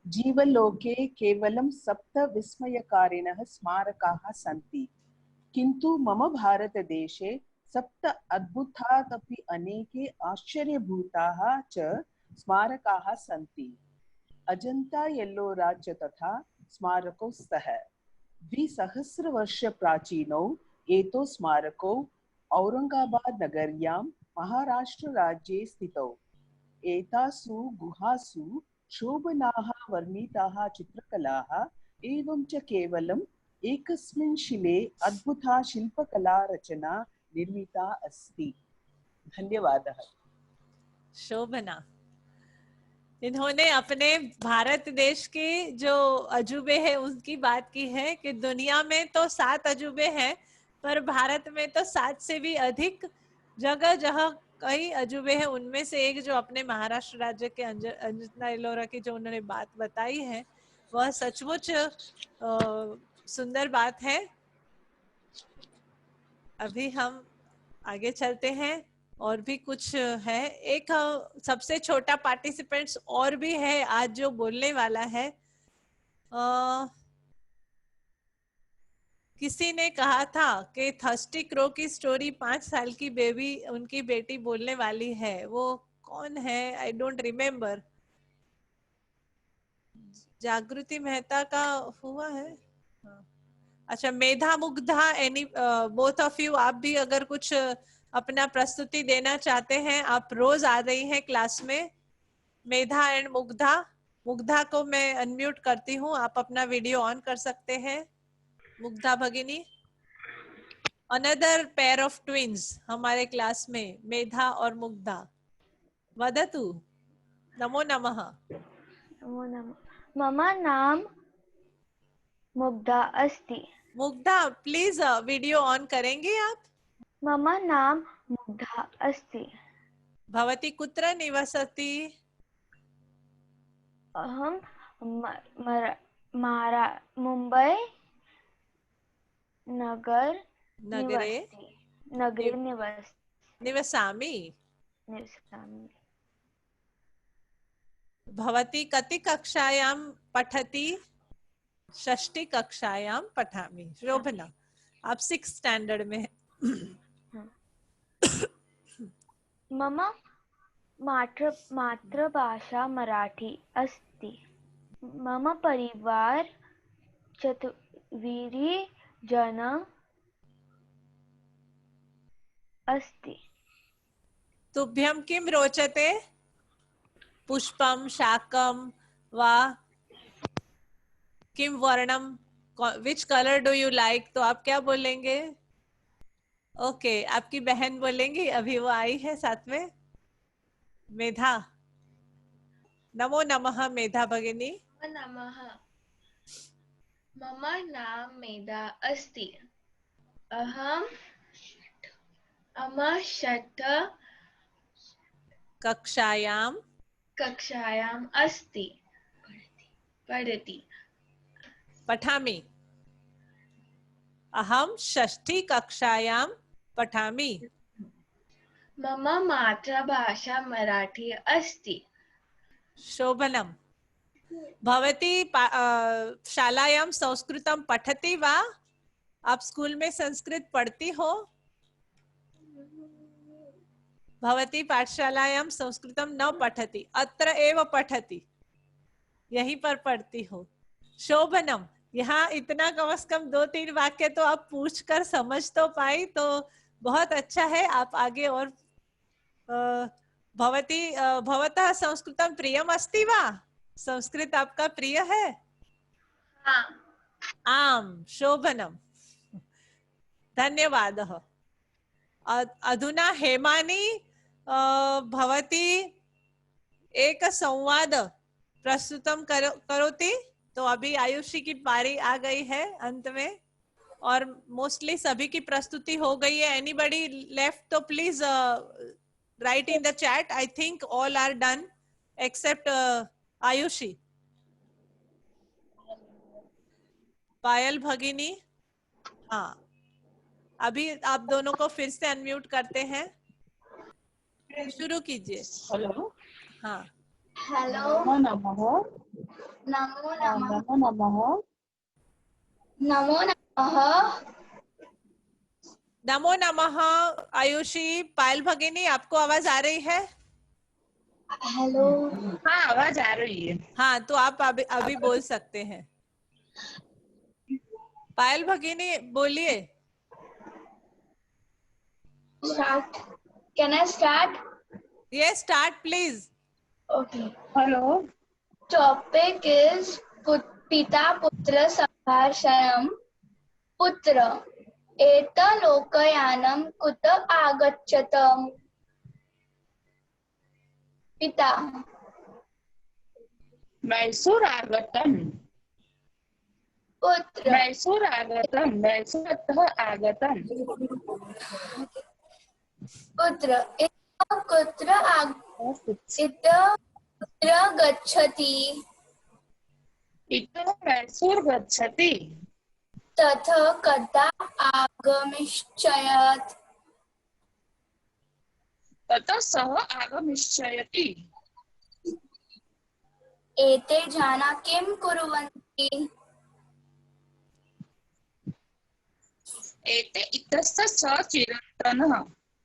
जीवलोके केवलं 7 विस्मयकारिणः स्मारकाः सन्ति. किन्तु मम भारतदेशे 7 अद्भुतात् अपि अनेके आश्चर्यभूताः च स्मारकाः सन्ति. अजंता एल्लोरा च तथा स्मारकौ स्तः. 2,000 वर्ष प्राचीनौ एतौ स्मारकौ औरंगाबाद नगर्यां महाराष्ट्र राज्ये स्थितौ. एतासु गुहासु शोभनाः वर्णिताः चित्रकलाः एवं च केवलम् एकस्मिन् शिले अद्भुता शिल्पकला रचना निर्मिता अस्ति. धन्यवादः. शोभना, इन्होंने अपने भारत देश के जो अजूबे हैं उनकी बात की है कि दुनिया में तो 7 अजूबे हैं, पर भारत में तो 7 से भी अधिक जगह जहाँ कई अजूबे हैं, उनमें से एक जो अपने महाराष्ट्र राज्य के अंजना एलोरा की जो उन्होंने बात बताई है वह सचमुच सुंदर बात है। अभी हम आगे चलते हैं, और भी कुछ है। एक सबसे छोटा पार्टिसिपेंट्स और भी है आज जो बोलने वाला है। किसी ने कहा था कि थर्स्टी क्रो की स्टोरी 5 साल की बेबी उनकी बेटी बोलने वाली है, वो कौन है? I don't remember. Jagriti Mehta का हुआ है। अच्छा, Medha Mugdha, any both of you, आप भी अगर कुछ अपना प्रस्तुति देना चाहते हैं, आप रोज आ रही हैं क्लास में। मेधा एंड मुग्धा, मुग्धा को मैं अनम्यूट करती हूँ, आप अपना वीडियो ऑन कर सकते हैं। मुग्धा भगिनी, अनदर पेयर ऑफ ट्विंस हमारे क्लास में, मेधा और मुग्धा। वदतु। नमो नमः। नमो नमः। मम नाम मुग्धा अस्ति। मुग्धा, प्लीज वीडियो ऑन करेंगे आप? मम नाम मुग्धा अस्ति। भवती कुत्र निवसति? अहं मुंबई नगरे निवसामि। भवती कति कक्षायां पठति? 6ठी कक्षायां पठामि। शोभना, आप 6th स्टैंडर्ड में हैं। मम मातृभाषा मराठी अस्ति। मम परिवार 4 जन अस्ति। तुभ्यं किं रोचते? पुष्पम, शाकम वा किम वर्णम? Which colour do you like? तो आप क्या बोलेंगे? ओके, आपकी बहन बोलेंगी, अभी वो आई है साथ में। मेधा। नमो नमः मेधा भगिनी। नमः। मम नाम मेधा अस्ति। अहं 6th कक्षायां अस्ति पठति। पठामि। अहं 6ठी कक्षायां पठामि। मम मातृभाषा मराठी अस्ति। शोभनम। भवती शालायां संस्कृतं पठति वा? आप स्कूल में संस्कृत पढ़ती हो? भवती पाठशालायां संस्कृतं न पठति, अत्र एव पठति, यहीं पर पढ़ती हो। शोभनम। यहाँ इतना कम से कम 2-3 वाक्य तो आप पूछ कर समझ तो पाई, तो बहुत अच्छा है। आप आगे और भवतः संस्कृतं प्रियम अस्ति वा? संस्कृत आपका प्रिय है? हाँ। आम। शोभनम, धन्यवादः। अधुना हेमानी भवती एक संवाद प्रस्तुतम करोति। तो अभी आयुषी की पारी आ गई है अंत में, और मोस्टली सभी की प्रस्तुति हो गई है। एनीबडी लेफ्ट तो please write in the chat. I think all are done except Ayushi. Payal भगिनी, हाँ, अभी आप दोनों को फिर से अनम्यूट करते हैं, शुरू कीजिए। हेलो। हाँ। हेलो। नमो नमः। नमो नमः। नमो नमः। नमो नमः। नमो नमः। आयुषी, पायल भगिनी, आपको आवाज आ रही है? हेलो। हाँ, आवाज आ रही है। हाँ, तो आप अभी बोल सकते हैं। पायल भगिनी बोलिए। Start. Can I start? Yes, start please. Okay. Hello. Topic is पिता पुत्र संभाषणं। पुत्र: एतलोकयानं कुत आगच्छतम्? पिता मैसूर आगतम पुत्र मैसूर आगतम मैसूरतः आगतम पुत्र इतः कुत्र गच्छति इतः मैसूर गच्छति तथ कदा आगमिष्यत् ततः सः आगमिष्यति एते जना किं कुर्वन्ति एते इतस्य च चिरन्तनः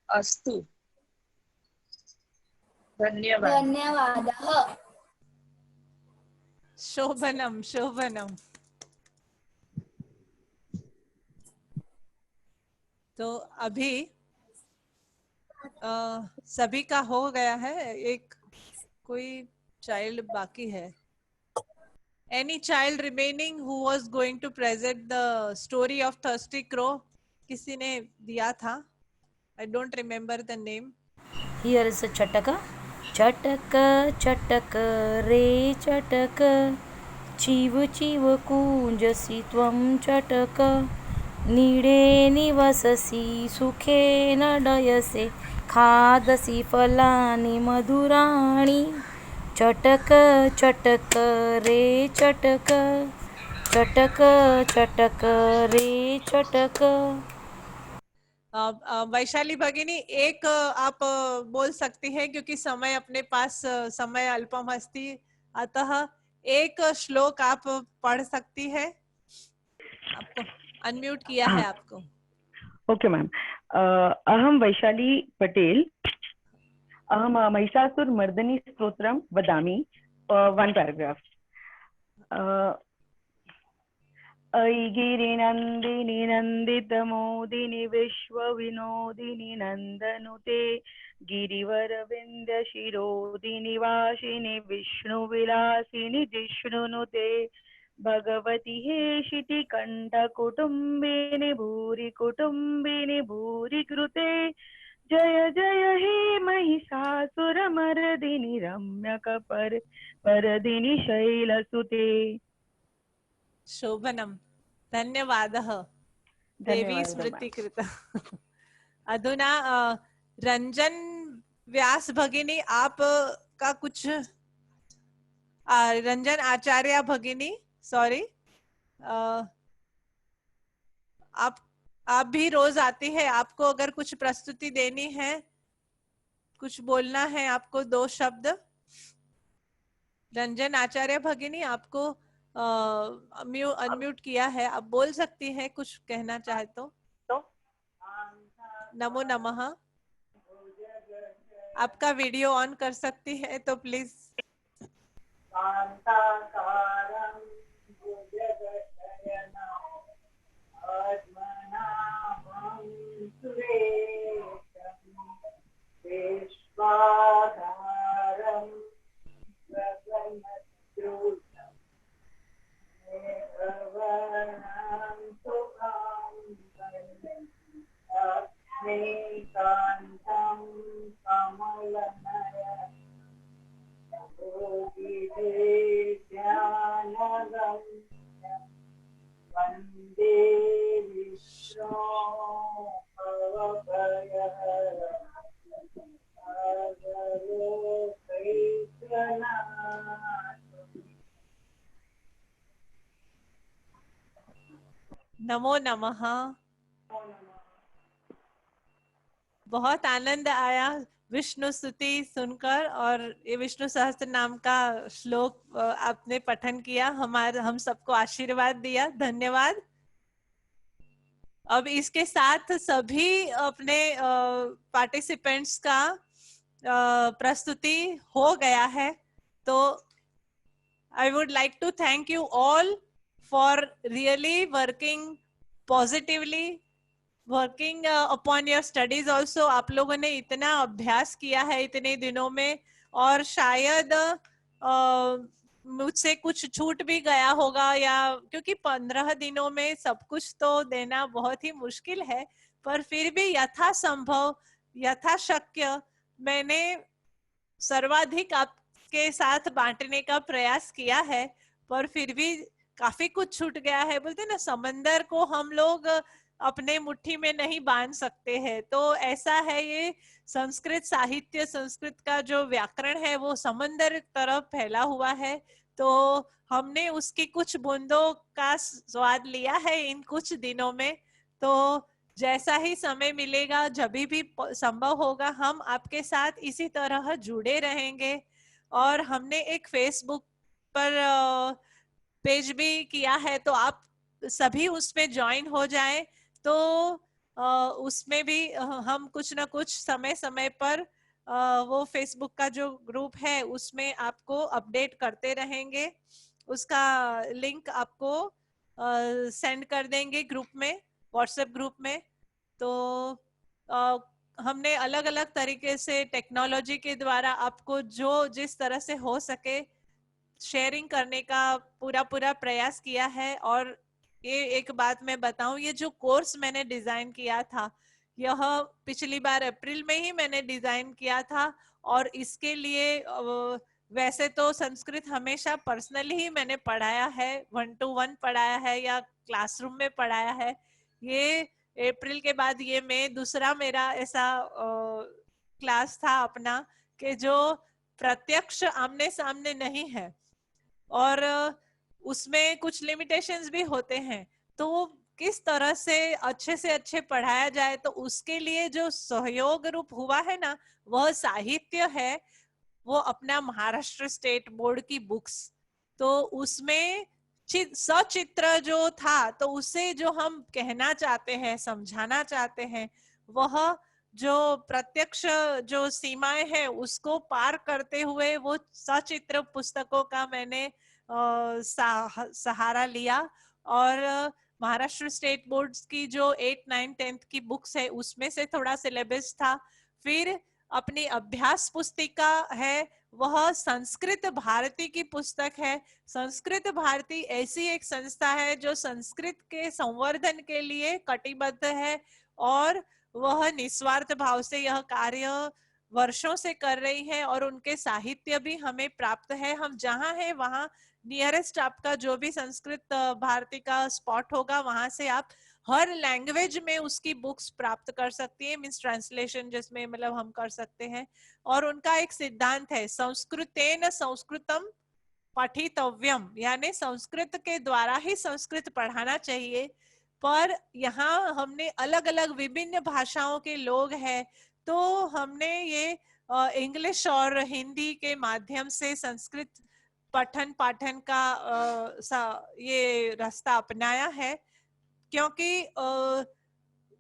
अस्तु धन्यवादः शोभनम शोभनम। तो अभी सभी का हो गया है, एक कोई चाइल्ड बाकी है। Any child remaining who was going to present the story of Thirsty Crow? किसी ने दिया था, I don't remember the name. Here is a Chataka. Chataka Chataka re Chataka Chiv Chiv kunjasi tvam Chataka Nide nivasasi sukhe nadayase khadasi falani madhurani चटक चटक रे चटक चटक चटक रे चटक। वैशाली भगिनी एक आप बोल सकती हैं क्योंकि समय अपने पास समय अल्पम अस्ति, अतः एक श्लोक आप पढ़ सकती हैं। आपको अनम्यूट किया है आपको। Okay ma'am. अहम वैशाली पटेल अहम महिषासुरमर्दिनी स्तोत्रं वदामि। One paragraph. ऐगिरि नंदिनी नंदित मोदिनी विश्व विनोदिनी नंदनुते गिरिवर विंध्य शिरोदिनी वासिनी विष्णु विलासिनी जिष्णुनुते भगवती हेशिति कंठ कुटुंबिनी भूरि कृते जय जय हे महिषासुरमर्दिनी रम्यक परदिनी शैलसुते। शोभनम, धन्यवादः देवी स्मृति कृता। अधुना रंजन व्यास भगिनी आप का कुछ रंजन आचार्य भगिनी सॉरी आप भी रोज आती है, आपको अगर कुछ प्रस्तुति देनी है, कुछ बोलना है आपको, 2 शब्द। रंजन आचार्य भगिनी आपको अनम्यूट किया है, आप बोल सकती हैं कुछ कहना चाहे तो। नमो नमः। आपका वीडियो ऑन कर सकती है तो प्लीज। नमो नमः। बहुत आनंद आया विष्णु स्तुति सुनकर, और ये विष्णु सहस्त्र नाम का श्लोक आपने पठन किया, हम सबको आशीर्वाद दिया, धन्यवाद। अब इसके साथ सभी अपने पार्टिसिपेंट्स का प्रस्तुति हो गया है, तो I would like to thank you all for really working positively, working upon your studies also। आप लोगों ने इतना अभ्यास किया है इतने दिनों में, और शायद मुझसे कुछ छूट भी गया होगा, या क्योंकि 15 दिनों में सब कुछ तो देना बहुत ही मुश्किल है, पर फिर भी यथासंभव यथाशक्य मैंने सर्वाधिक आपके साथ बांटने का प्रयास किया है, पर फिर भी काफी कुछ छूट गया है। बोलते ना, समंदर को हम लोग अपने मुट्ठी में नहीं बांध सकते हैं, तो ऐसा है ये संस्कृत साहित्य, संस्कृत का जो व्याकरण है वो समंदर तरफ फैला हुआ है। तो हमने उसकी कुछ बूंदों का स्वाद लिया है इन कुछ दिनों में। तो जैसा ही समय मिलेगा, जब भी संभव होगा, हम आपके साथ इसी तरह जुड़े रहेंगे। और हमने एक फेसबुक पर पेज भी किया है, तो आप सभी उसमें ज्वाइन हो जाएं। तो उसमें भी हम कुछ ना कुछ समय समय पर वो फेसबुक का जो ग्रुप है उसमें आपको अपडेट करते रहेंगे। उसका लिंक आपको सेंड कर देंगे ग्रुप में, व्हाट्सएप ग्रुप में। तो हमने अलग अलग तरीके से टेक्नोलॉजी के द्वारा आपको जो जिस तरह से हो सके शेयरिंग करने का पूरा प्रयास किया है। और ये एक बात मैं बताऊं, ये जो कोर्स मैंने डिजाइन किया था, यह पिछली बार अप्रैल में ही मैंने डिजाइन किया था। और इसके लिए वैसे तो संस्कृत हमेशा पर्सनली ही मैंने पढ़ाया है, 1-to-1 पढ़ाया है या क्लासरूम में पढ़ाया है। ये अप्रैल के बाद ये दूसरा मेरा ऐसा क्लास था अपना, कि जो प्रत्यक्ष आमने सामने नहीं है और उसमें कुछ लिमिटेशंस भी होते हैं। तो किस तरह से अच्छे पढ़ाया जाए, तो उसके लिए जो सहयोग रूप हुआ है ना, वह साहित्य है, वो अपना महाराष्ट्र स्टेट बोर्ड की बुक्स। तो उसमें सचित्र जो था, तो उससे जो हम कहना चाहते हैं, समझाना चाहते हैं, वह जो प्रत्यक्ष जो सीमाएं हैं उसको पार करते हुए वो सचित्र पुस्तकों का मैंने सहारा लिया। और महाराष्ट्र स्टेट बोर्ड की जो 8, 9, 10th की बुक्स है उसमें से थोड़ा सिलेबस था। फिर अपनी अभ्यास पुस्तिका है, वह संस्कृत भारती की पुस्तक है। संस्कृत भारती ऐसी एक संस्था है जो संस्कृत के संवर्धन के लिए कटिबद्ध है और वह निस्वार्थ भाव से यह कार्य वर्षों से कर रही है। और उनके साहित्य भी हमें प्राप्त है। हम जहाँ हैं वहाँ नियरेस्ट आपका जो भी संस्कृत भारती का स्पॉट होगा, वहां से आप हर लैंग्वेज में उसकी बुक्स प्राप्त कर सकती है, मींस ट्रांसलेशन जिसमें मतलब हम कर सकते हैं। और उनका एक सिद्धांत है, संस्कृतेन संस्कृतम पठितव्यम, यानी संस्कृत के द्वारा ही संस्कृत पढ़ाना चाहिए। पर यहाँ हमने अलग अलग विभिन्न भाषाओं के लोग हैं, तो हमने ये इंग्लिश और हिंदी के माध्यम से संस्कृत पठन पाठन का ये रास्ता अपनाया है। क्योंकि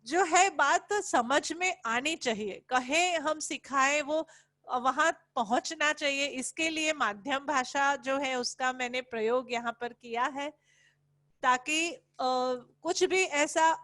जो है बात समझ में आनी चाहिए, कहे हम सिखाए वो वहां पहुंचना चाहिए। इसके लिए माध्यम भाषा जो है उसका मैंने प्रयोग यहाँ पर किया है, ताकि कुछ भी ऐसा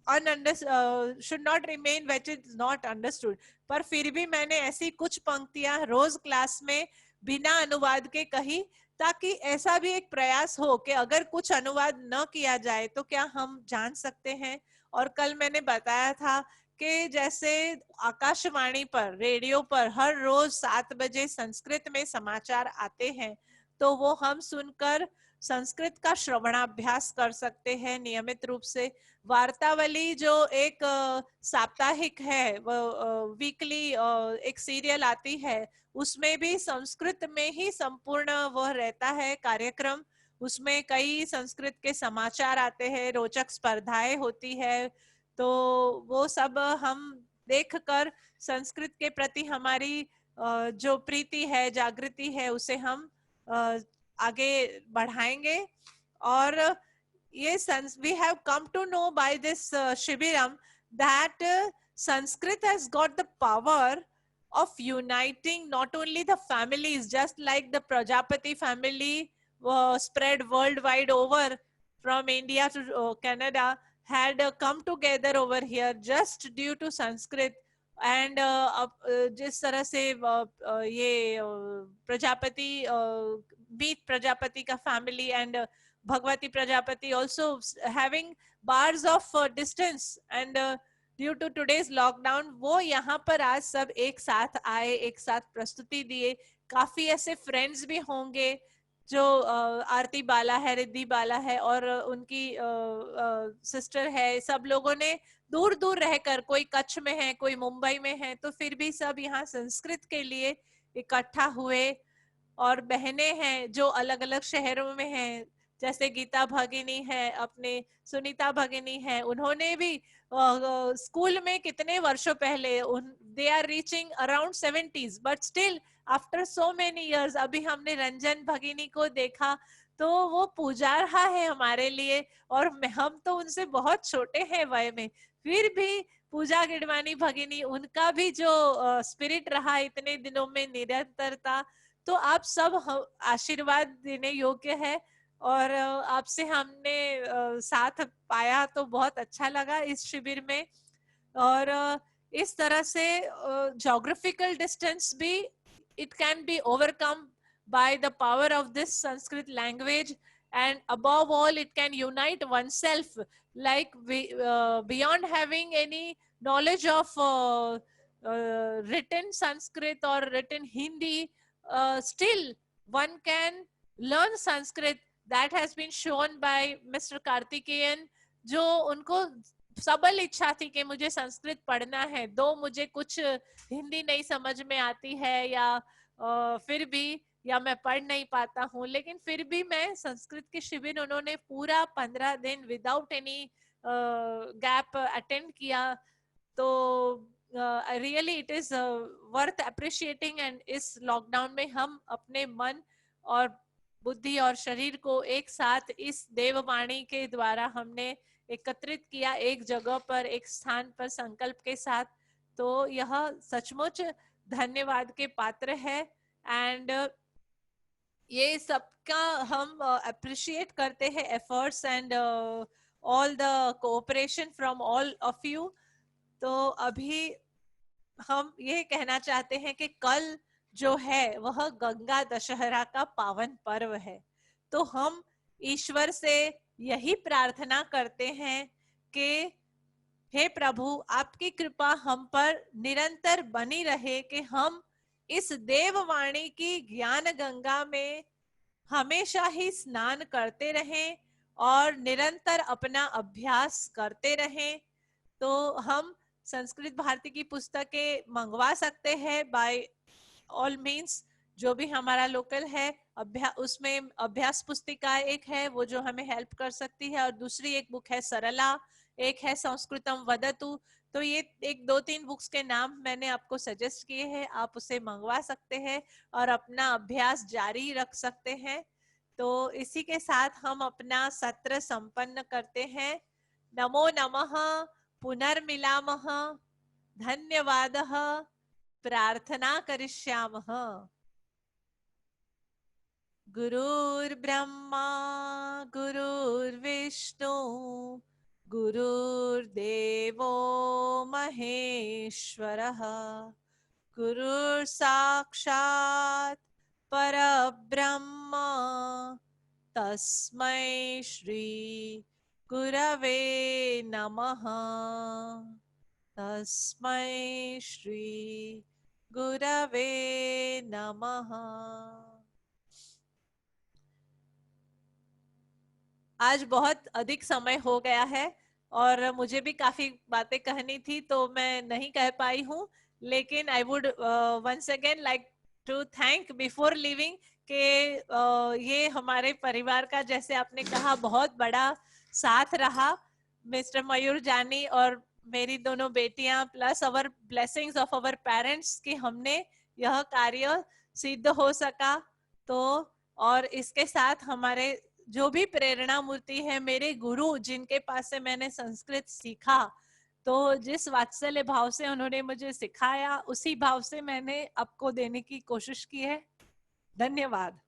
should not remain which is not understood। पर फिर भी मैंने ऐसी कुछ पंक्तियां रोज क्लास में बिना अनुवाद के कही, ताकि ऐसा भी एक प्रयास हो कि अगर कुछ अनुवाद न किया जाए तो क्या हम जान सकते हैं। और कल मैंने बताया था कि जैसे आकाशवाणी पर, रेडियो पर हर रोज 7 बजे संस्कृत में समाचार आते हैं, तो वो हम सुनकर संस्कृत का श्रवणाभ्यास कर सकते हैं नियमित रूप से। वार्तावली जो एक साप्ताहिक है, वो वीकली एक सीरियल आती है, उसमें भी संस्कृत में ही संपूर्ण वह रहता है कार्यक्रम। उसमें कई संस्कृत के समाचार आते हैं, रोचक स्पर्धाएं होती है। तो वो सब हम देखकर संस्कृत के प्रति हमारी जो प्रीति है, जागृति है, उसे हम आगे बढ़ाएंगे। और ये we have come to know by this Shibiram that Sanskrit has got the power of uniting not only the families, just like the Prajapati family spread worldwide over from India to Canada, had come together over here just due to Sanskrit। and जिस तरह से ये Prajapati Meet Prajapati ka family and Bhagwati Prajapati also having bars of distance, and due to today's lockdown वो यहाँ पर आज सब एक साथ आए, एक साथ प्रस्तुति दिए। काफी ऐसे फ्रेंड्स भी होंगे जो आरती बाला है, रिद्धि बाला है और उनकी सिस्टर है। सब लोगों ने दूर दूर रहकर, कोई कच्छ में है, कोई मुंबई में है, तो फिर भी सब यहाँ संस्कृत के लिए इकट्ठा हुए। और बहनें हैं जो अलग अलग शहरों में हैं, जैसे गीता भगिनी है, अपने सुनीता भगिनी है, उन्होंने भी स्कूल में कितने वर्षों पहले, they are reaching around 70s but still after so many years अभी हमने रंजन भगिनी को देखा, तो वो पूजार्हा है हमारे लिए। और हम तो उनसे बहुत छोटे हैं वय में, फिर भी पूजा गिडवानी भगिनी, उनका भी जो स्पिरिट रहा इतने दिनों में, निरंतरता, तो आप सब आशीर्वाद देने योग्य है। और आपसे हमने साथ पाया तो बहुत अच्छा लगा इस शिविर में। और इस तरह से ज्योग्राफिकल डिस्टेंस भी it can be overcome by the power of this Sanskrit language, and above all it can unite oneself, like beyond having any knowledge of written Sanskrit or written Hindi, still one can learn Sanskrit. That has been shown by Mr. Karthikeyan, जो उनको सबल इच्छा थी कि मुझे संस्कृत पढ़ना है, दो मुझे कुछ हिंदी नहीं समझ में आती है या फिर भी, या मैं पढ़ नहीं पाता हूँ, लेकिन फिर भी मैं संस्कृत के शिविर उन्होंने पूरा 15 दिन विदाउट एनी गैप अटेंड किया। तो really it is worth appreciating. And इस लॉकडाउन में हम अपने मन और बुद्धि और शरीर को एक साथ इस देववाणी के द्वारा हमने एकत्रित किया, एक जगह पर, एक स्थान पर संकल्प के साथ। तो यह सचमुच धन्यवाद के पात्र है। एंड ये सबका हम अप्रिशिएट करते हैं efforts and all the cooperation from all of you. तो अभी हम ये कहना चाहते हैं कि कल जो है वह गंगा दशहरा का पावन पर्व है। तो हम ईश्वर से यही प्रार्थना करते हैं कि हे प्रभु, आपकी कृपा हम पर निरंतर बनी रहे, कि हम इस देववाणी की ज्ञान गंगा में हमेशा ही स्नान करते रहें और निरंतर अपना अभ्यास करते रहें। तो हम संस्कृत भारती की पुस्तकें मंगवा सकते हैं बाय ऑल मीन्स, जो भी हमारा लोकल है। उसमें अभ्यास पुस्तिका एक है वो जो हमें हेल्प कर सकती है, और दूसरी एक बुक है सरला, एक है संस्कृतम वदतु। तो ये एक 2-3 बुक्स के नाम मैंने आपको सजेस्ट किए हैं, आप उसे मंगवा सकते हैं और अपना अभ्यास जारी रख सकते हैं। तो इसी के साथ हम अपना सत्र संपन्न करते हैं। नमो नमः, पुनर्मिलामः, धन्यवादः, प्रार्थना करिष्यामः। गुरुर्ब्रह्मा गुरुर्विष्णु गुरुर्देवो महेश्वरः, गुरुर्साक्षात् परब्रह्म, तस्मै श्री गुरवे नमः, तस्मै श्री गुरवे नमः। आज बहुत अधिक समय हो गया है और मुझे भी काफी बातें कहनी थी तो मैं नहीं कह पाई हूँ, लेकिन I would once again like to thank before leaving के ये हमारे परिवार का, जैसे आपने कहा, बहुत बड़ा साथ रहा। मिस्टर मयूर जानी और मेरी दोनों बेटियां plus our blessings of our parents कि हमने यह कार्य सिद्ध हो सका। तो और इसके साथ हमारे जो भी प्रेरणा मूर्ति है, मेरे गुरु जिनके पास से मैंने संस्कृत सीखा, तो जिस वात्सल्य भाव से उन्होंने मुझे सिखाया उसी भाव से मैंने आपको देने की कोशिश की है। धन्यवाद।